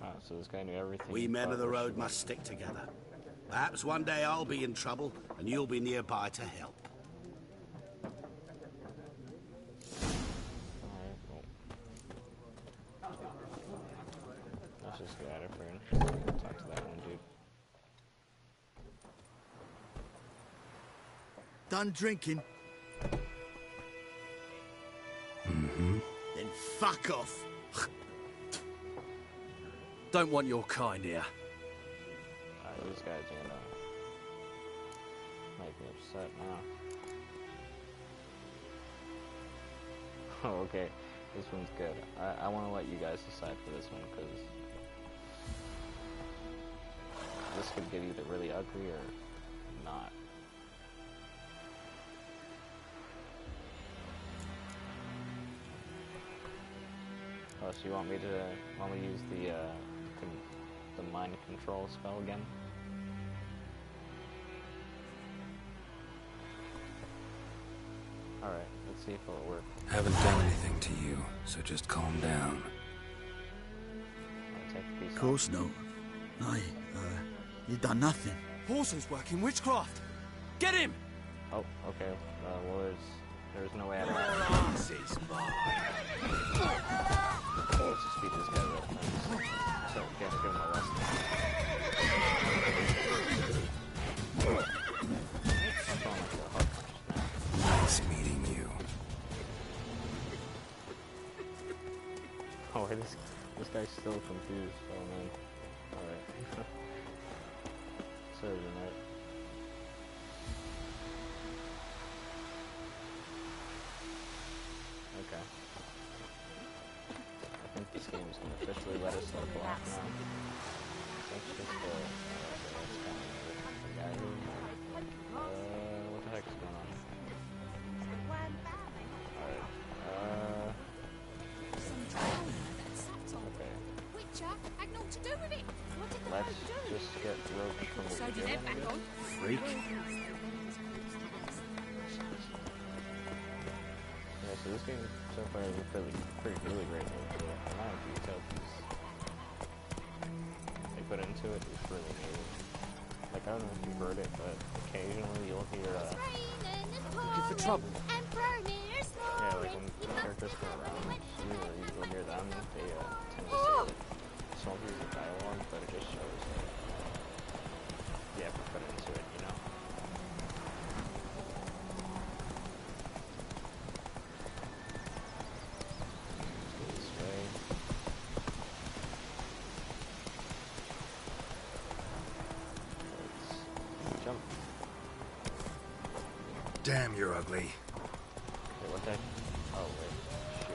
B: Oh, so this guy knew everything.
K: We men of the road must stick together. Perhaps one day I'll be in trouble and you'll be nearby to help.
B: Let's just get out of here and talk to that one dude.
P: Done drinking?
C: Mm-hmm.
P: Then fuck off.
N: Don't want your kind here.
B: Alright, these guys are gonna make me upset now. Oh, okay. This one's good. I want to let you guys decide for this one, because this could get either really ugly or not. Oh, so you want me to use the mind control spell again? Alright, let's see if it'll work.
C: Haven't done anything to you, so just calm down.
P: Of course not. You done nothing.
N: Paulson's working witchcraft. Get him!
B: Oh, okay. Well, there's no way out of
P: Ass is mine.
B: Let's just beat this guy real fast. So, give him a lesson.
C: Nice meeting you.
B: Oh, wait, this guy's still confused. Oh, man. Alright. Serves him right. Okay. I think this game is going to officially let us circle off now. That's just that's kind of the guy who... what the heck is going on? Alright, let's just get roped from the beginning.
K: Freak.
B: Yeah, so this game so far is really great. The amount of detail they put into it is really amazing. Like, I don't know if you've heard it, but occasionally you'll hear,
N: Looking for trouble?
B: yeah, like when characters come around, you'll hear them, they tend to say that it's not really dialogue, but it just shows that you have to put it into it, you know? This way. Let's jump.
C: Damn, you're ugly.
B: Wait, what the heck? Oh, wait. Shoot.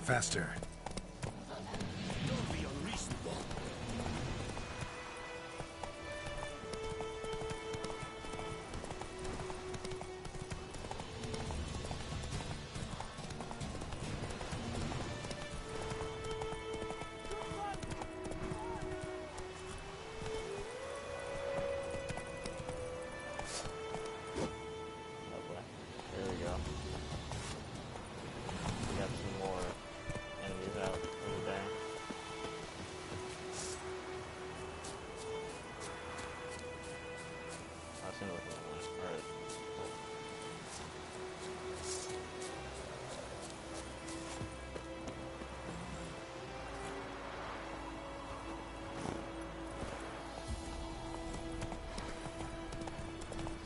C: Faster.
P: Don't be unreasonable.
B: There we go. We got some more enemies out over there. That's another one. Alright.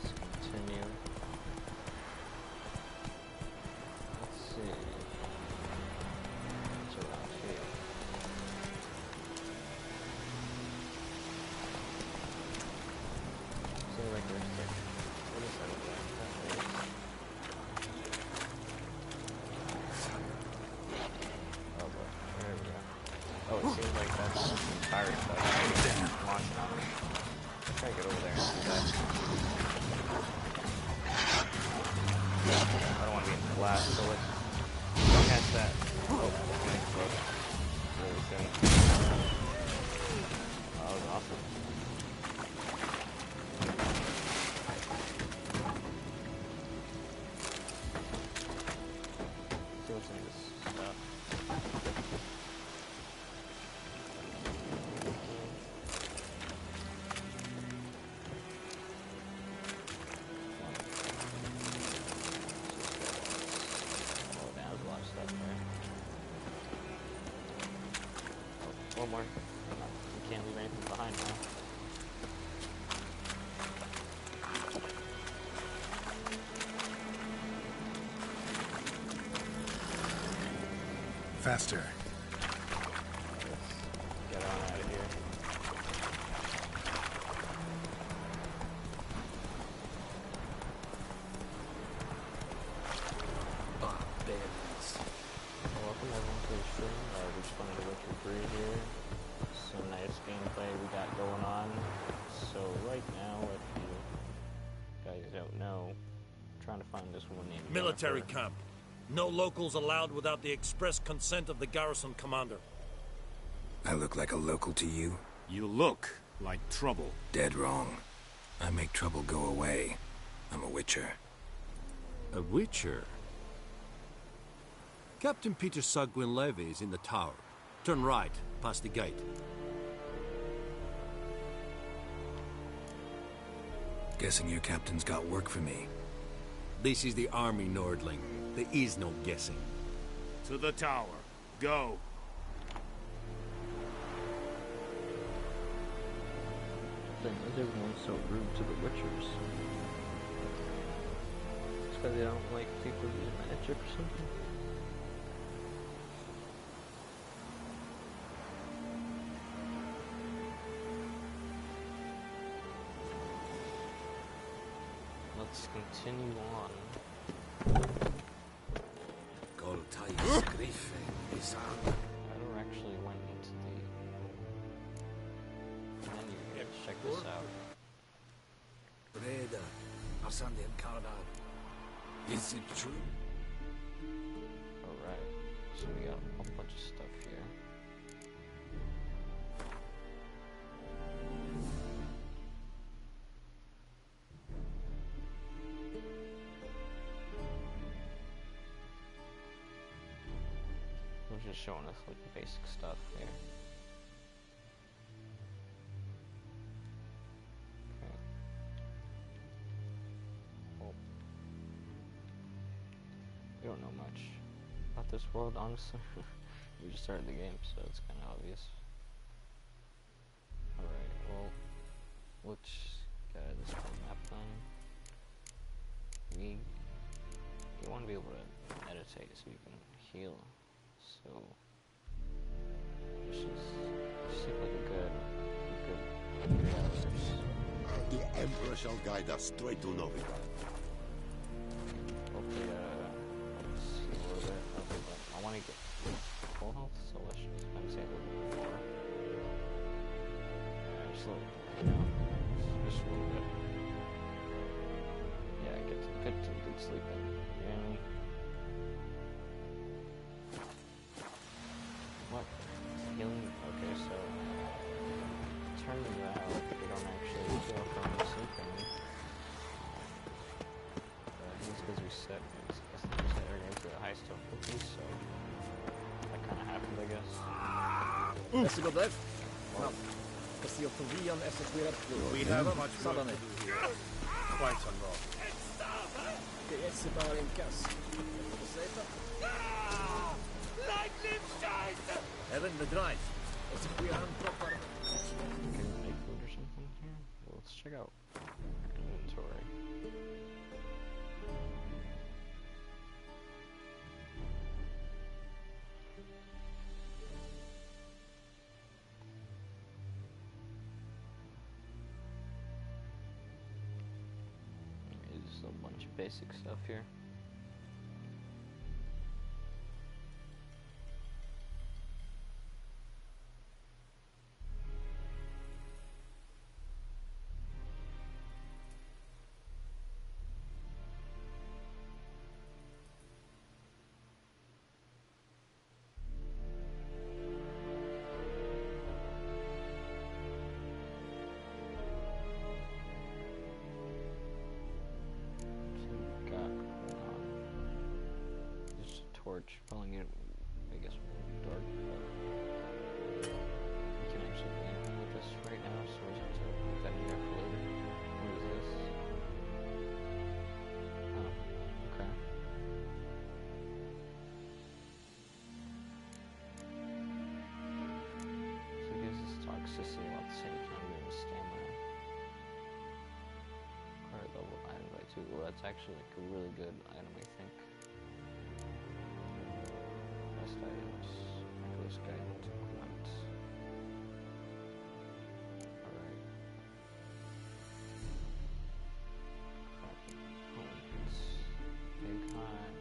B: Let's continue. Let's see. What's around here? Seems like there's like, what is that over there? Oh, boy. There we go. Oh, it seems like that's some pirate stuff. Launching on me. I'm trying to get over there and do that. I don't want to be in the glass, so let's catch that. Oh, getting close. Really soon. Oh, that was awesome. Let's see what's in this stuff. Oh, damn, there's a lot of stuff there. Oh, one more. You can't leave anything behind now.
C: Faster.
B: Get on out of here. Welcome everyone to the stream. We just wanted to Witcher 3 here. Some nice gameplay we got going on. So right now, if you guys don't know, I'm trying to find this one named
Q: Military
B: Jennifer.
Q: camp. No locals allowed without the express consent of the garrison commander.
C: I look like a local to you?
R: You look like trouble.
C: Dead wrong. I make trouble go away. I'm a witcher.
R: A witcher?
Q: Captain Peter Sagwin Levy is in the tower. Turn right, past the gate.
C: Guessing your captain's got work for me.
Q: This is the army, Nordling. There is no guessing.
R: To the tower. Go.
B: Why is everyone so rude to the Witchers? It's because they don't like people using magic or something? Let's continue on. I never actually went into the menu here. Let's check this out.
P: Breda, Arsandi and Cardar. Is it true?
B: Alright, so we got a bunch of stuff here. It's just showing us like the basic stuff here. Okay. Well, we don't know much about this world, honestly. We just started the game, so it's kind of obvious. Alright, well, let's get this map done. You want to be able to meditate so you can heal. So this seems like a good 3 hours.
H: The Emperor shall guide us straight to Novigrad.
B: Hopefully, let's see a little bit. I want to get get some good sleep in. You know what I mean? What? Healing? Okay, so turns out we don't actually heal from sleeping. It's because we set everything to the high difficulty, so that kind of happened, I guess.
M: Varsågod där. Kassiotorian effektuerat
I: We have much work to do here. Quite a lot.
M: Det är bara en kass. Även the drive. Exekverar proppar.
B: Can we make food or something here? Well, let's check out inventory. There's a bunch of basic stuff here. Torch, pulling it, I guess, dark, but we can actually manipulate this right now, so we have to put that in there for later. What is this? Oh, okay. So it gives us toxicity while at the same time giving stamina. Acquired level item by 2. Well, that's actually like a really good item, I think. Best items, Nicholas Guidance Equipment. Alright. Components. Big Time.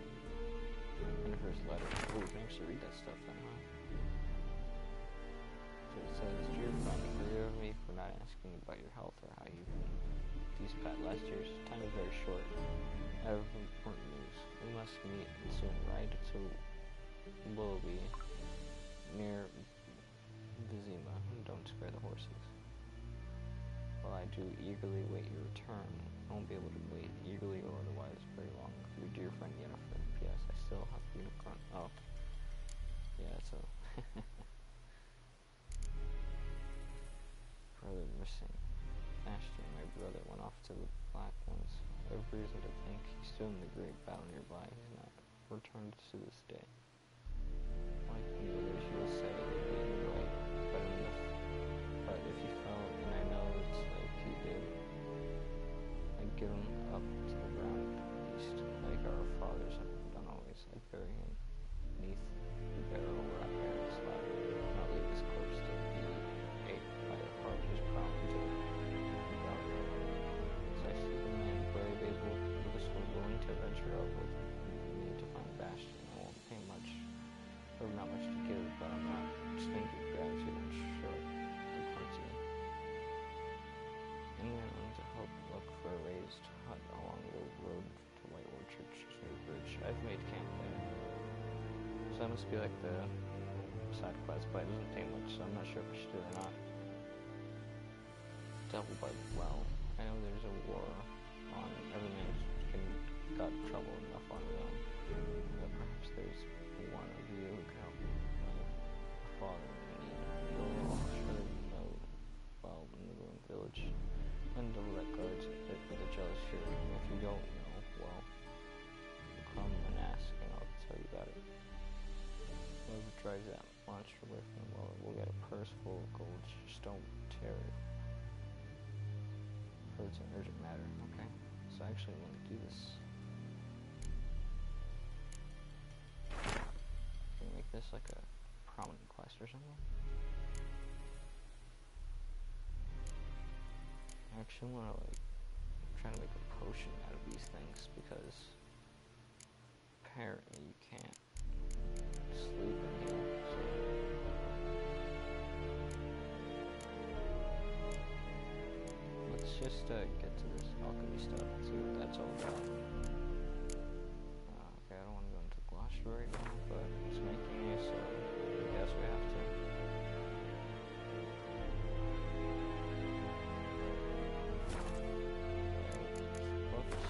B: Jennifer's letter. Oh, we can actually read that stuff then, huh? So it says, "Dear friend, forgive me for not asking about your health or how you've been these past last years. Time is very short. I have important news. We must meet soon, right? So Willoughby, near Vizima. Don't spare the horses. While I do eagerly wait your return, I won't be able to wait eagerly or otherwise very long. Your dear friend Yennefer. P.S. I still have unicorn. Oh. Yeah, so. Brother missing. Ashton, my brother, went off to the Black Ones. I have reason to think he's still in the great battle nearby. He's not returned to this day. Like the others, you will say they're being right, but if you fell, and I know it's like you did, I'd give him up to the ground beast, like our fathers have done always. I'd bury him beneath the barrel where our parents lie, not leave his corpse to be ate by the partridge prone to the ground. As I see the man brave, able, with a sword willing to venture out with me to find Bastion, I won't pay much. I have not much to give, but I'm not distinct with gratitude and short and plenty. Anyone willing to help look for a raised hut along the road to White Orchard New Bridge? I've made camp there. So that must be like the side quest, but it doesn't pay much, so I'm not sure if I should do it or not. Double by well. I know there's a war on. Every man got trouble enough on his own. But perhaps there's one of you who can help me. My father in need. You'll surely know well in the ruined village. And double that guards it with a jealous fury. If you don't know, well, come and ask and I'll tell you about it. Whoever drives that monster away from the well will get a purse full of gold. Just don't tear it. It's an urgent matter. Okay. So actually I'm gonna do this. Can we make this like a prominent quest or something? I actually wanna like try to make a potion out of these things because apparently you can't sleep in here. So let's just get to this alchemy stuff and see what that's all about. for right now, but it's making me, so I guess we have to. Books.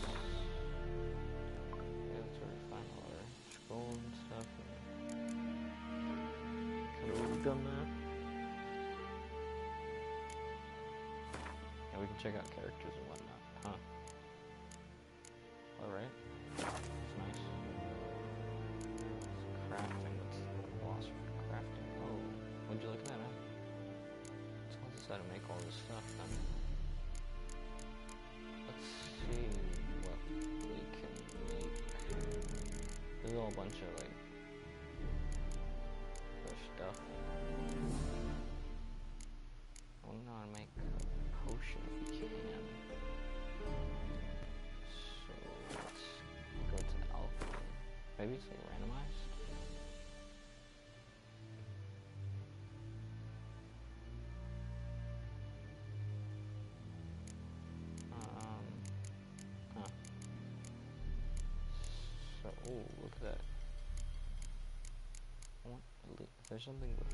B: Yeah, that's where we find all our scroll and stuff. Could have done that. And we can check out characters and whatnot, huh? Alright. That's nice. It's crafting. What's the boss for crafting? Oh, would you look at that, huh? Let's go decide to make all this stuff then. Let's see what we can make. There's a whole bunch of like other stuff. I don't know how to make a potion if we can. So let's go to alpha. Maybe it's like randomized. Huh. So, oh, look at that. I want if there's something with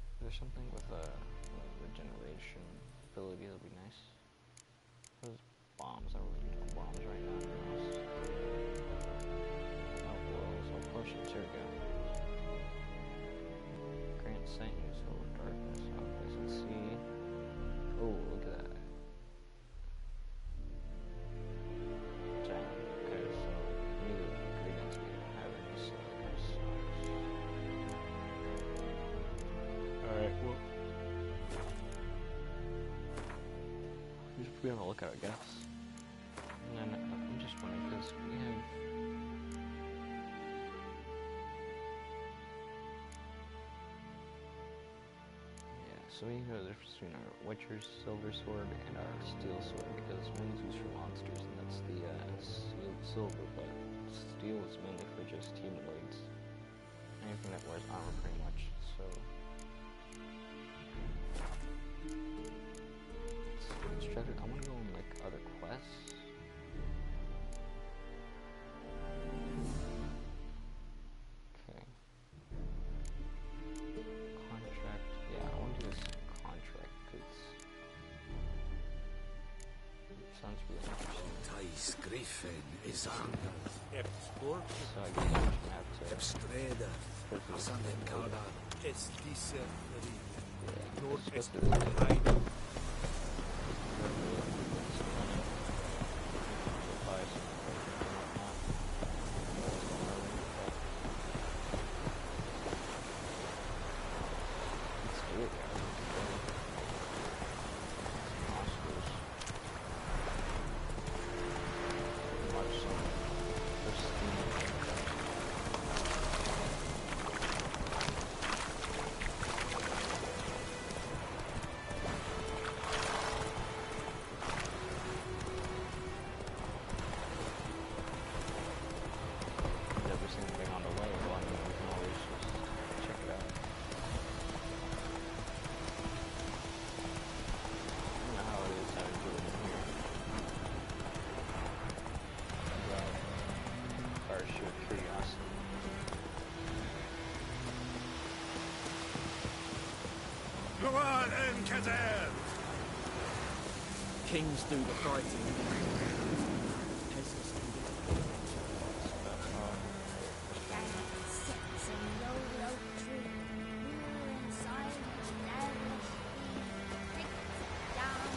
B: if there's something with regeneration ability, that'd be nice. Those bombs, I really need bombs right now. Oh, well, so potions, here we go. Grant Satan's over darkness. Okay, so let's see. Oh, look at that. Damn. Okay, so neither ingredients we don't have any, so that kind of sucks. Alright, well. We should be on the lookout, I guess. And then I'm just wondering, because we have. So we know the difference between our Witcher's Silver Sword and our Steel Sword, because one's used for monsters and that's the silver, but steel is mainly for just humanoids. Anything that wears armor pretty much, so... Let's try to... I want to go on like other quests. Okay. Contract. Yeah, I want to do this contract because it sounds really interesting.
K: Thais Griffin is angered.
P: Epsport?
B: So I guess I'm just gonna have to.
K: Epstreda. Ascendant Cardar.
P: Estisa Marina.
B: Yeah,
P: Nord
B: let's go
P: Esport
B: to this.
P: Heide.
N: Kings do the fighting. Peasants do the
F: Sits in the oak tree, pure and silent, never takes it down.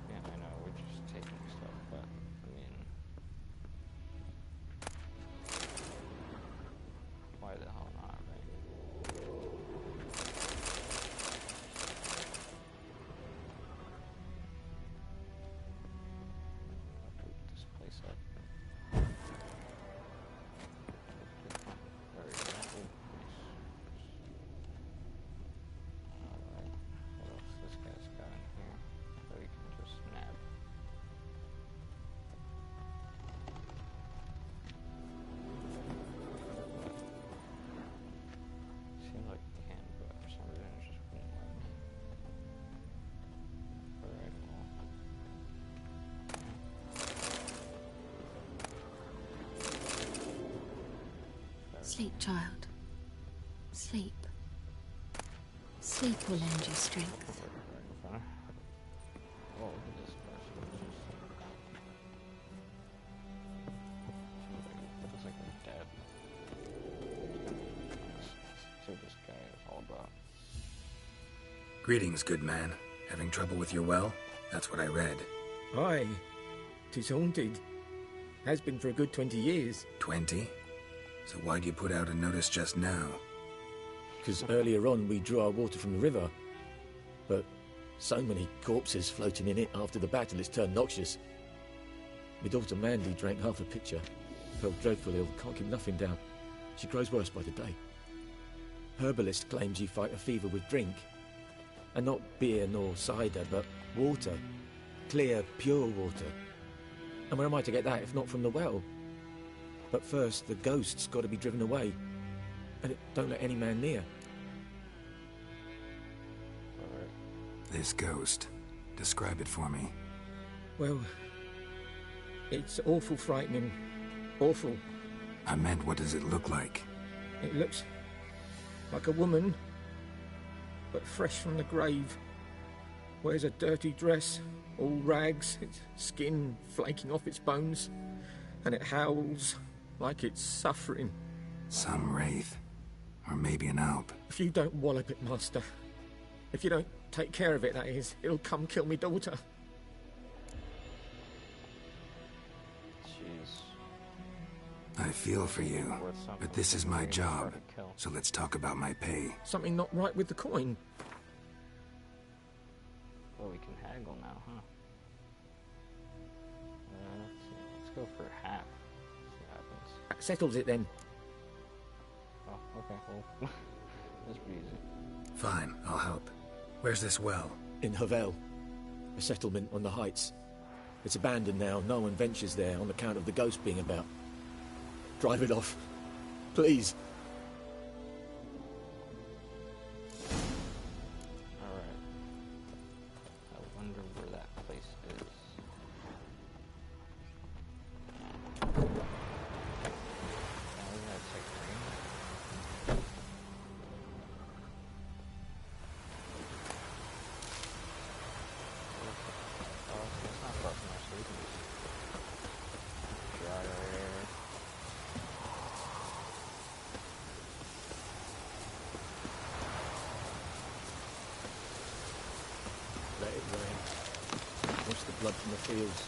B: Yeah, I know, we're just taking stuff, but I mean
S: Sleep, child. Sleep. Sleep will lend you strength.
B: Oh, look at this person. Looks like they're dead. See what this guy is all about.
C: Greetings, good man. Having trouble with your well? That's what I read.
T: Aye. 'Tis haunted. Has been for a good 20 years.
C: 20? So why'd you put out a notice just now?
M: Because earlier on we drew our water from the river. But so many corpses floating in it after the battle, it's turned noxious. My daughter Mandy drank half a pitcher. Felt dreadful ill, can't keep nothing down. She grows worse by the day. Herbalist claims you fight a fever with drink. And not beer nor cider, but water. Clear, pure water. And where am I to get that if not from the well? But first, the ghost's got to be driven away. And it don't let any man near.
C: This ghost. Describe it for me.
T: Well, it's awful frightening. Awful.
C: I meant, what does it look like?
T: It looks like a woman, but fresh from the grave. Wears a dirty dress, all rags, its skin flaking off its bones, and it howls like it's suffering.
C: Some wraith. Or maybe an alp.
T: If you don't wallop it, Master, if you don't take care of it, that is, it'll come kill me daughter.
B: Jeez.
C: I feel for you, but this is my job, so let's talk about my pay.
T: Something not right with the coin.
B: Well, we can haggle now, huh? Let's see. Let's go for half. See what happens.
T: That settles it then.
B: Oh, okay, well, that's pretty easy.
C: Fine, I'll help. Where's this well?
M: In Havel, a settlement on the heights. It's abandoned now, no one ventures there on account of the ghost being about. Drive it off, please.
B: Alright. I wonder where that place is.
M: Let it rain. Wash the blood from the fields.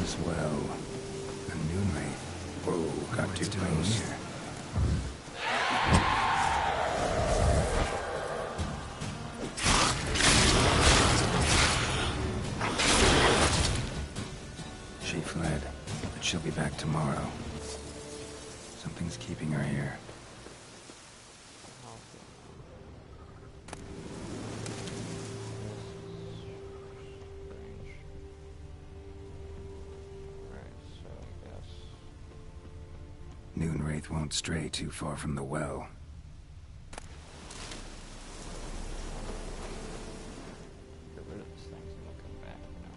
C: As well. A noon wraith. Whoa, got too close. She fled, but she'll be back tomorrow. Something's keeping her here. Noon wraith won't stray too far from the well.
B: Get rid of this thing so they'll come back, you know.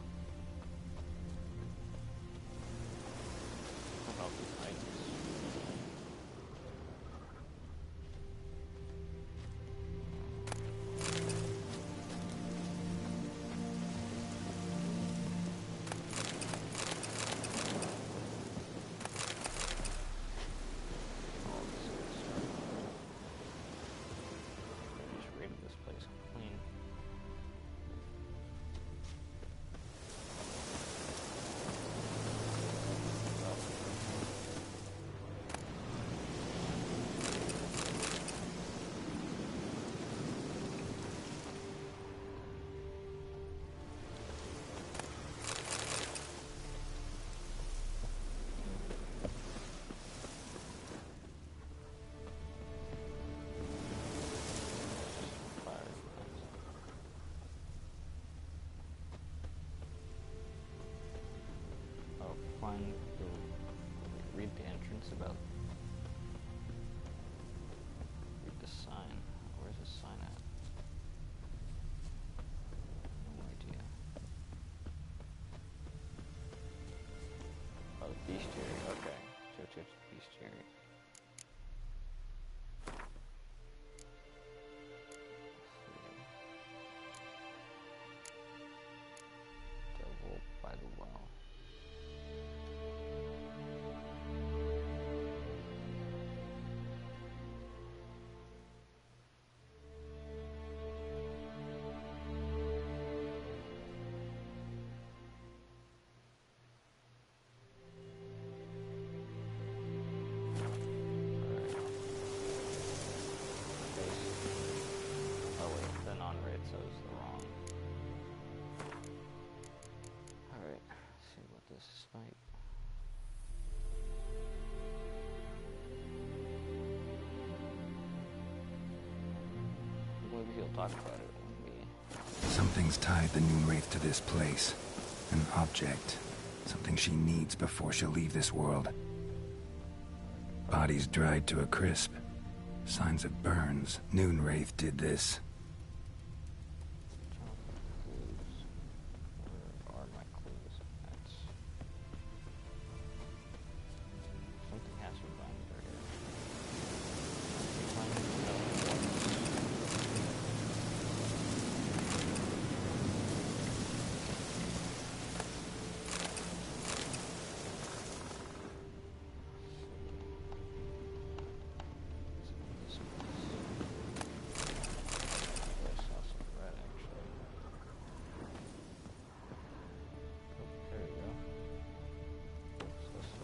B: How about these items? it's about. Read the sign. Where's the sign at? No idea. Oh, bestiary. Okay. Church bestiary. Devil by the well. Oh wait, the non-raid says the wrong. Alright, let's see what this snipe. Maybe he'll talk about it when we...
C: Something's tied the Noon Wraith to this place. An object. Something she needs before she'll leave this world. Bodies dried to a crisp. Signs of burns. Noon Wraith did this.
B: Where are my clues? That's... Something has to be behind her here.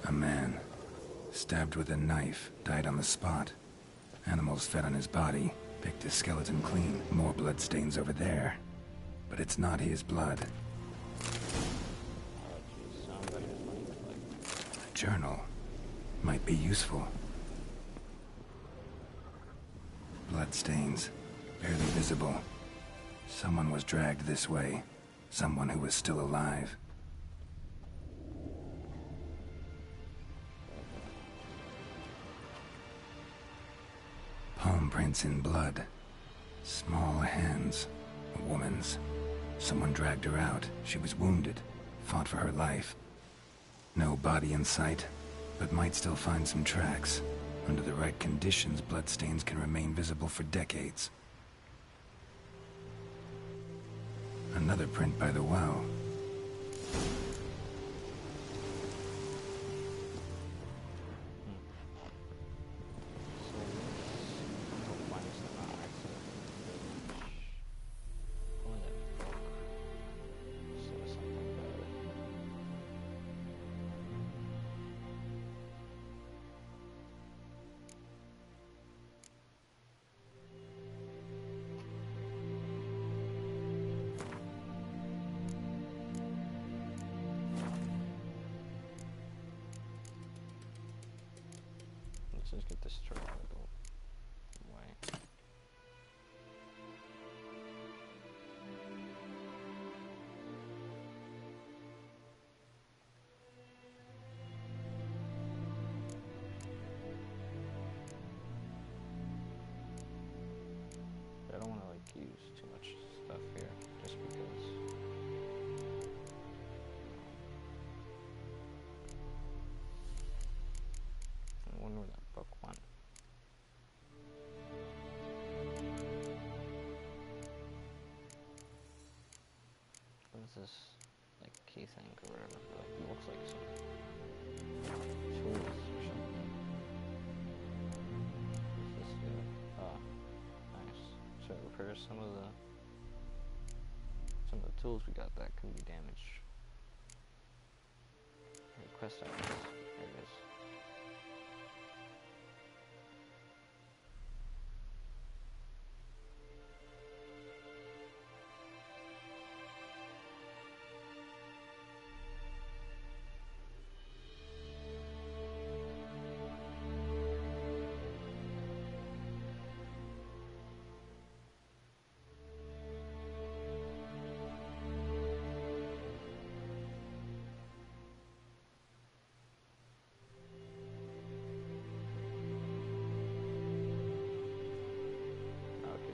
C: A man, stabbed with a knife, died on the spot. Animals fed on his body, picked his skeleton clean. More bloodstains over there. But it's not his blood. A journal might be useful. Bloodstains, barely visible. Someone was dragged this way. Someone who was still alive. Palm prints in blood. Small hands. A woman's. Someone dragged her out. She was wounded. Fought for her life. No body in sight, but might still find some tracks. Under the right conditions, bloodstains can remain visible for decades. Another print by the well.
B: Let's just get this straight out of the way. I don't want to like use too much stuff here, just because. I wonder where that book went. What is this, like, key thing or whatever? Like, it looks like some tools or something. What's this do? Oh, nice. So it repairs some of the tools we got that could be damaged. Here, quest items. There it is.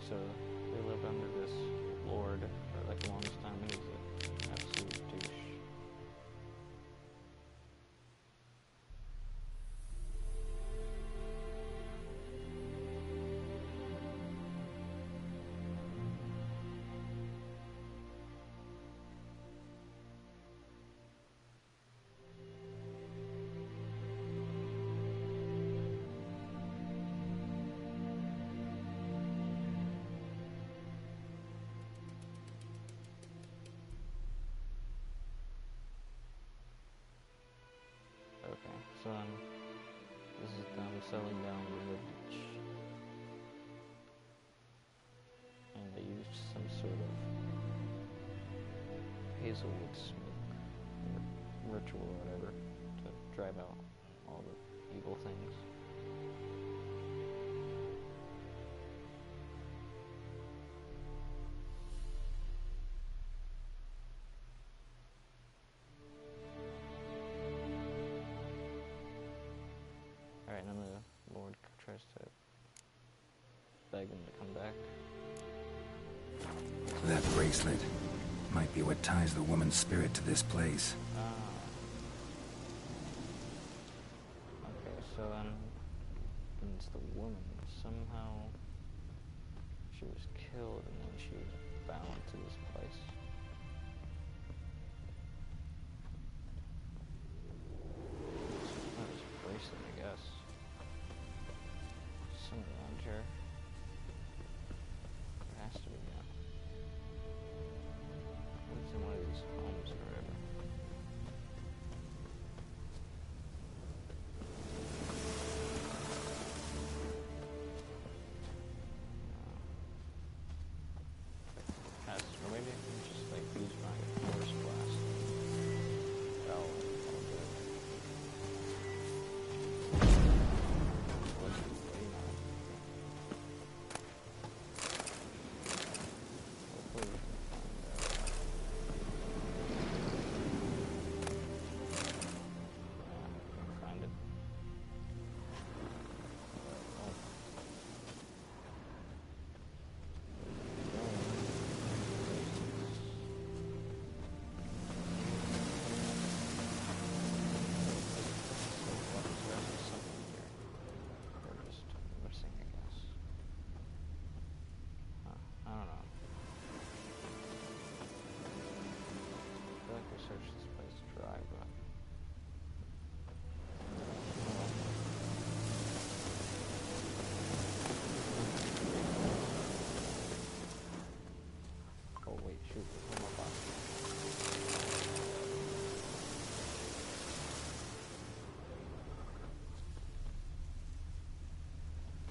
B: so they lived under this lord for like the longest time. He was an absolute douche. Okay, so this is them settling down the village. And they used some sort of hazelwood smoke or ritual or whatever to drive out all the evil things. Alright, and then the Lord tries to beg him to come back.
C: That bracelet might be what ties the woman's spirit to this place.
B: Okay, so then it's the woman. Somehow she was killed and then she was bound to this place. That was a bracelet, I guess. Somewhere around here. There has to be, yeah. It's in one of these homes or whatever. Or maybe I can just like use my force blast. Oh, search this place dry, but oh wait, shoot, there's one more box.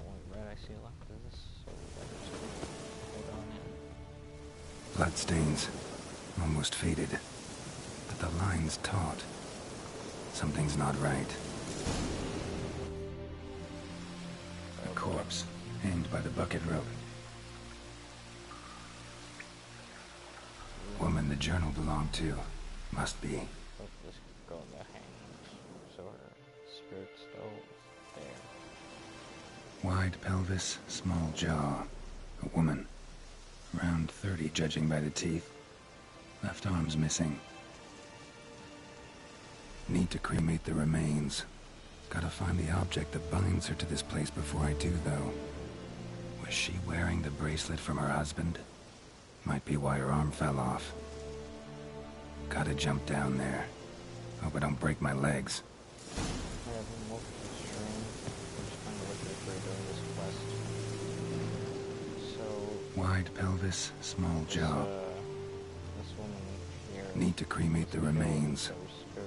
B: Only red I see left is this, so hold on in.
C: Bloodstains, almost faded. But the line's taut. Something's not right. A corpse, hanged by the bucket rope. Woman the journal belonged to. Must be.
B: Look, this girl got hanged, so her spirit's still there.
C: Wide pelvis, small jaw. A woman. Around 30, judging by the teeth. Left arm's missing. Need to cremate the remains. Gotta find the object that binds her to this place before I do, though. Was she wearing the bracelet from her husband? Might be why her arm fell off. Gotta jump down there. Hope I don't break my legs. Wide pelvis, small jaw. Need to cremate the remains.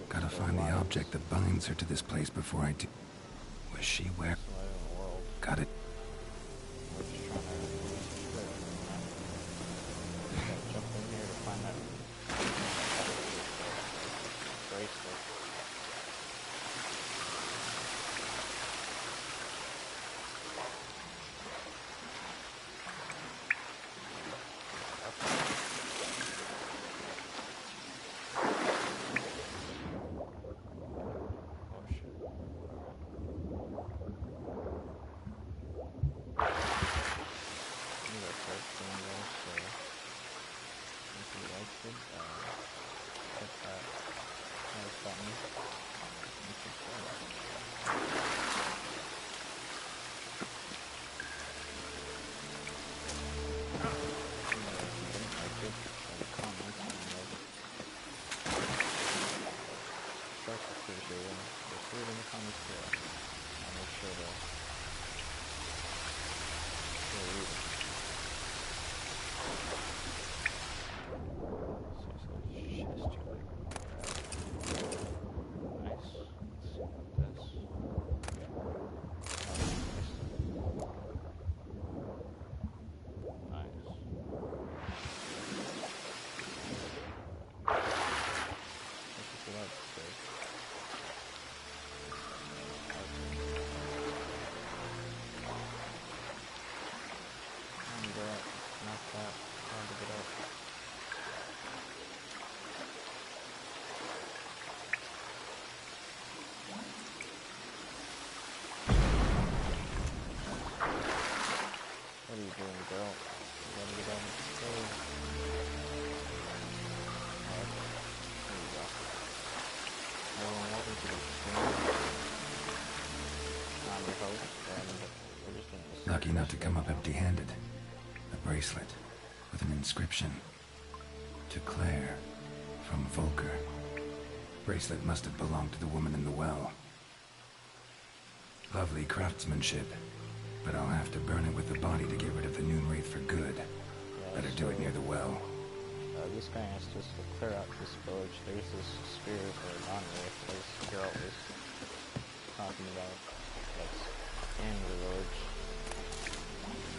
C: Gotta find the object that binds her to this place before I do. Was she where? Got it.
B: start doing there, so if you liked it, hit that like button and subscribe. Leave in the comments below. I'll make sure to read it. So it's a chest here. Nice. Let's see about this. Nice. Let's see that says. Not that hard to get up. What are you doing, girl? You gotta get on the stairs. Alright, there you go. Everyone, welcome to the stream. I'm your host, and we're just doing this.
C: Lucky not to come up empty-handed. A bracelet with an inscription. To Claire, from Volker. Bracelet must have belonged to the woman in the well. Lovely craftsmanship, but I'll have to burn it with the body to get rid of the Noon Wraith for good. Better do it near the well.
B: This guy has just to clear out this village. There's this spirit or non-wraith place Geralt was talking about that's in the village.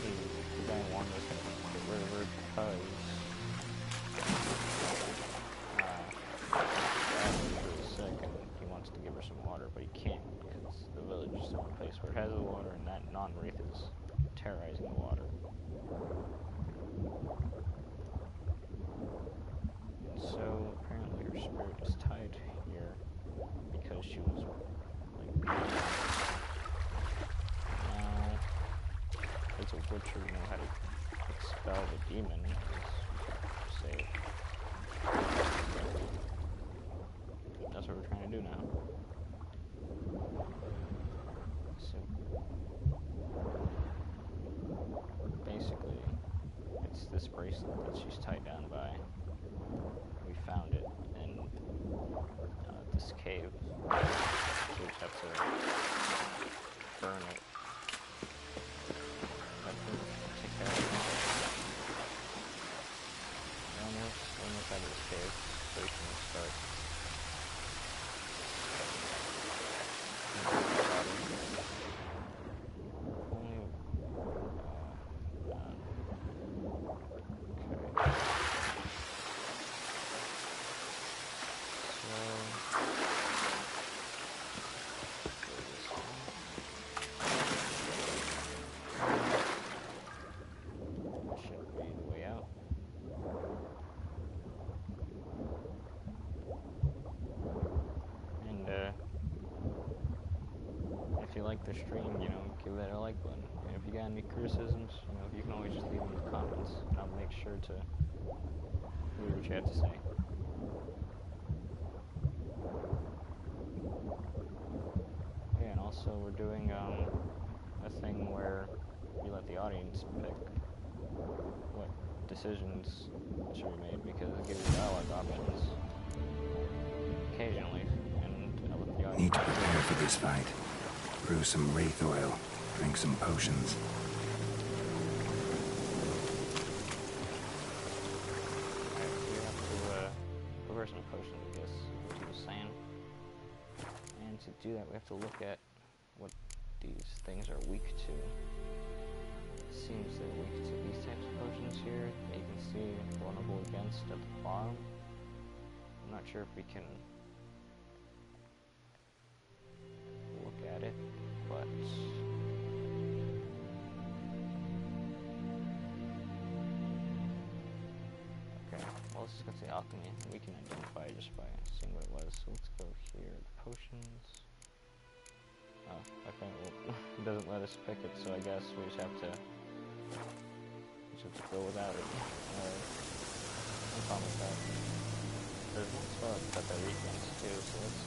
B: The guy warned us to get rid of her because she was sick and he wants to give her some water, but he can't because the village is the only place where it has the water, and that non-wraith is terrorizing the water. And so apparently her spirit is tied here because she was like. As a witcher, you know how to expel the demon, say. That's what we're trying to do now. So, basically, it's this bracelet that she's tied down by. We found it in this cave. So we just have to burn it. Almost out of this cave, so we can start. If you like the stream, you know, give that a like button. And if you got any criticisms, you know, you can always just leave them in the comments, and I'll make sure to read what you have to say. Yeah, and also we're doing a thing where you let the audience pick what decisions should be made, because it gives you dialogue options occasionally, and I let the audience.
C: Need to prepare for this fight. Brew some wraith oil, drink some potions.
B: Alright, we have to prepare some potions, I guess, what he was saying. And to do that, we have to look at what these things are weak to. It seems they're weak to these types of potions here that you can see vulnerable against at the bottom. I'm not sure if we can look at it, but okay, well, let's go to the alchemy. We can identify it just by seeing what it was. So let's go here, the potions. Oh, okay, well, it doesn't let us pick it, so I guess we just have to just go without it. No problem with that. There's one spot that they weakens too, so that's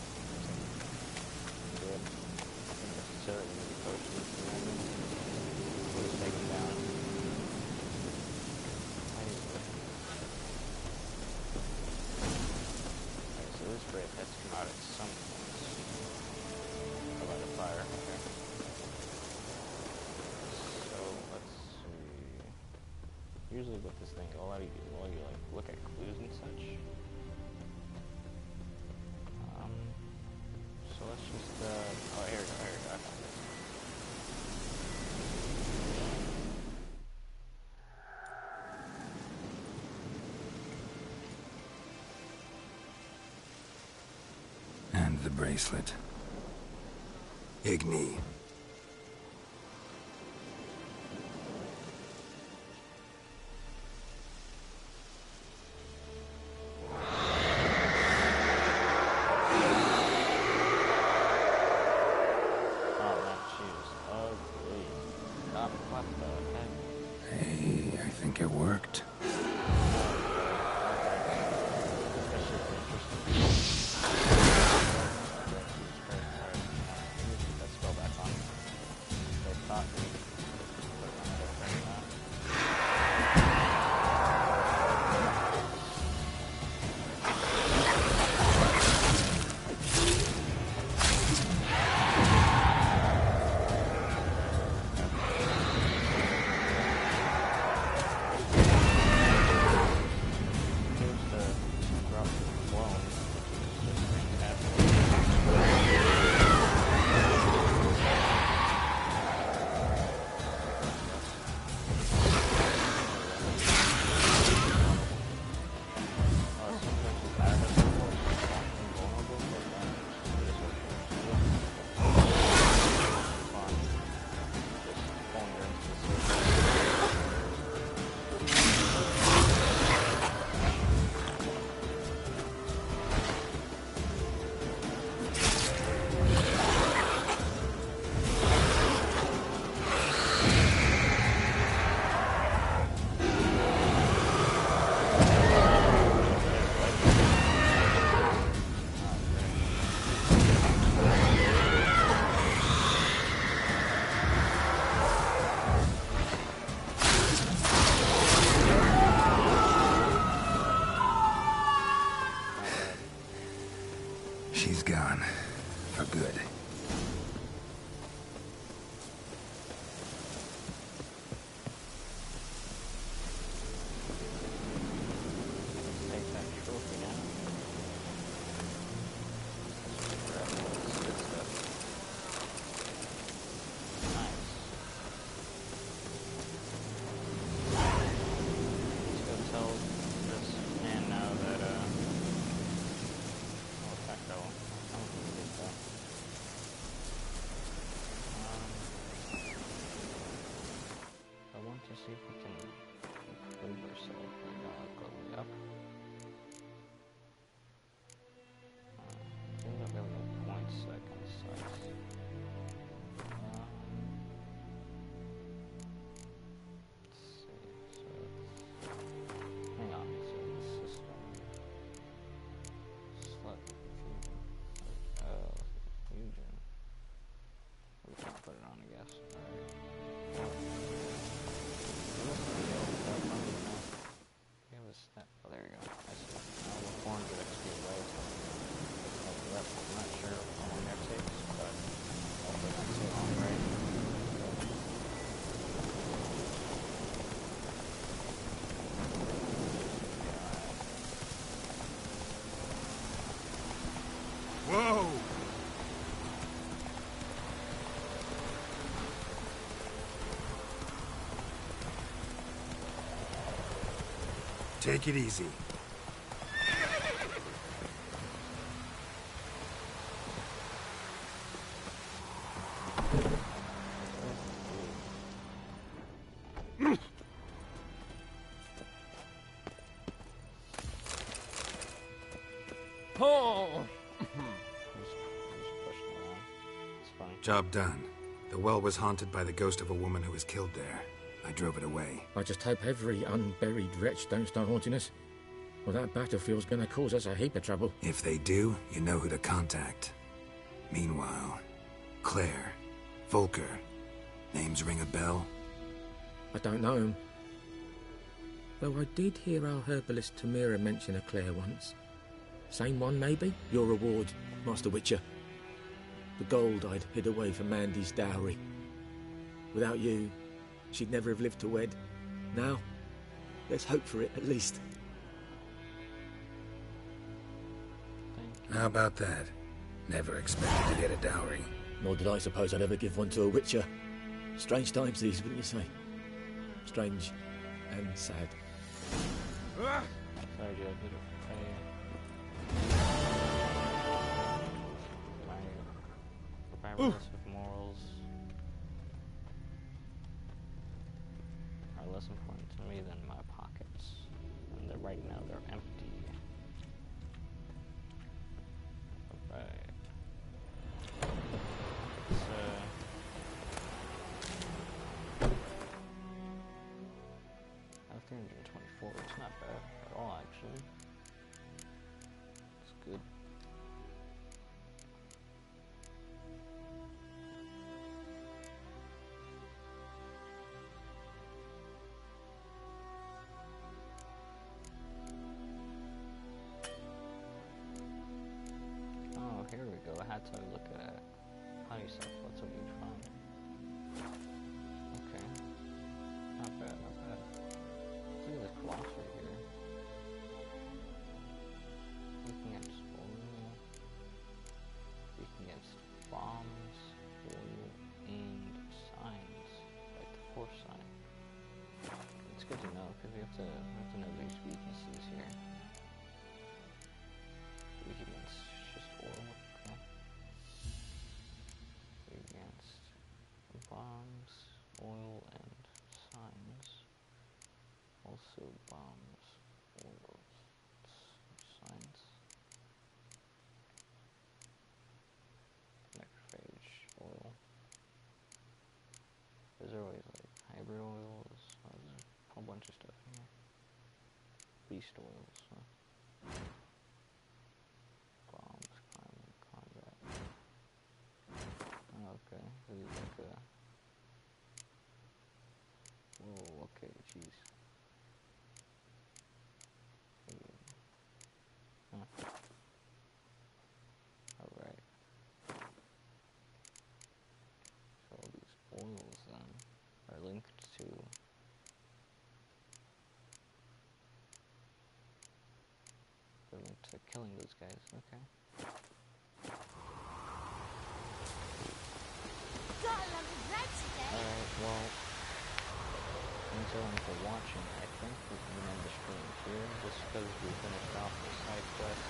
B: good. Unnecessary maybe potions for them. We'll just take them down. Okay, so this break has to come out at some point. How about the fire? Okay. So let's see. Usually with this thing, I'll let you like look at clues and such. So let's just oh, here we go, I found it.
C: And the bracelet. Igni. Hey, I think it worked. She's gone. For good.
B: See if we can improve ourselves. We're gonna go up. Seems like we have no points, so that kind of sucks. Let's see. So hang on. So the system. Slut fusion. Fusion. We can't put it on, I guess. Alright. Oh, there you go. I see. Now we're 400 XP away. I'm not sure how long that takes, but hopefully not too long, right?
R: Whoa!
C: Take it easy.
T: Oh!
C: Job done. The well was haunted by the ghost of a woman who was killed there. I drove it away.
T: I just hope every unburied wretch don't start haunting us. Well, that battlefield's gonna cause us a heap of trouble.
C: If they do, you know who to contact. Meanwhile, Claire, Volker, names ring a bell?
T: I don't know him. Though I did hear our herbalist Tamira mention a Claire once. Same one, maybe? Your reward, Master Witcher. The gold I'd hid away for Mandy's dowry. Without you, she'd never have lived to wed. Now, let's hope for it, at least.
C: How about that? Never expected to get a dowry.
M: Nor did I suppose I'd ever give one to a Witcher. Strange times these, wouldn't you say? Strange and sad.
B: Sorry, Joe, did it Papyrus with morals are less important to me than my pockets. And right now they're empty. Alright. I have 324, it's not bad at all actually. It's good. Oh, here we go. I had to look at honeysuckle. That's what we found. Okay. Not bad, not bad. Look at this gloss right here. Looking at oil. Speaking against bombs, oil, and signs. Like the fourth sign. It's good to know because we have to know these weaknesses here. Weak against just oil. Okay. Weak against bombs, oil, and signs. Also bombs, oil, signs. Necrophage, oil. There's always like hybrid oils. There's a whole bunch of stuff in here. Beast oils. Bombs, climate, combat. Okay, this is like a. Whoa, okay, jeez. Alright. So all these oils then are linked to killing those guys, okay. Alright, well, thanks everyone for watching. I think we can end the stream here, just because we finished off the side quest.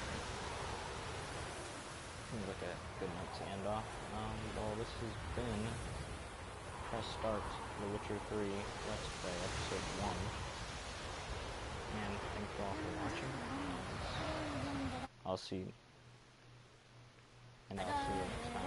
B: Seems like a good note to end off. Well, this has been Press Start, The Witcher 3 Let's Play, Episode 1. And thank you all for watching. I'll see you next time.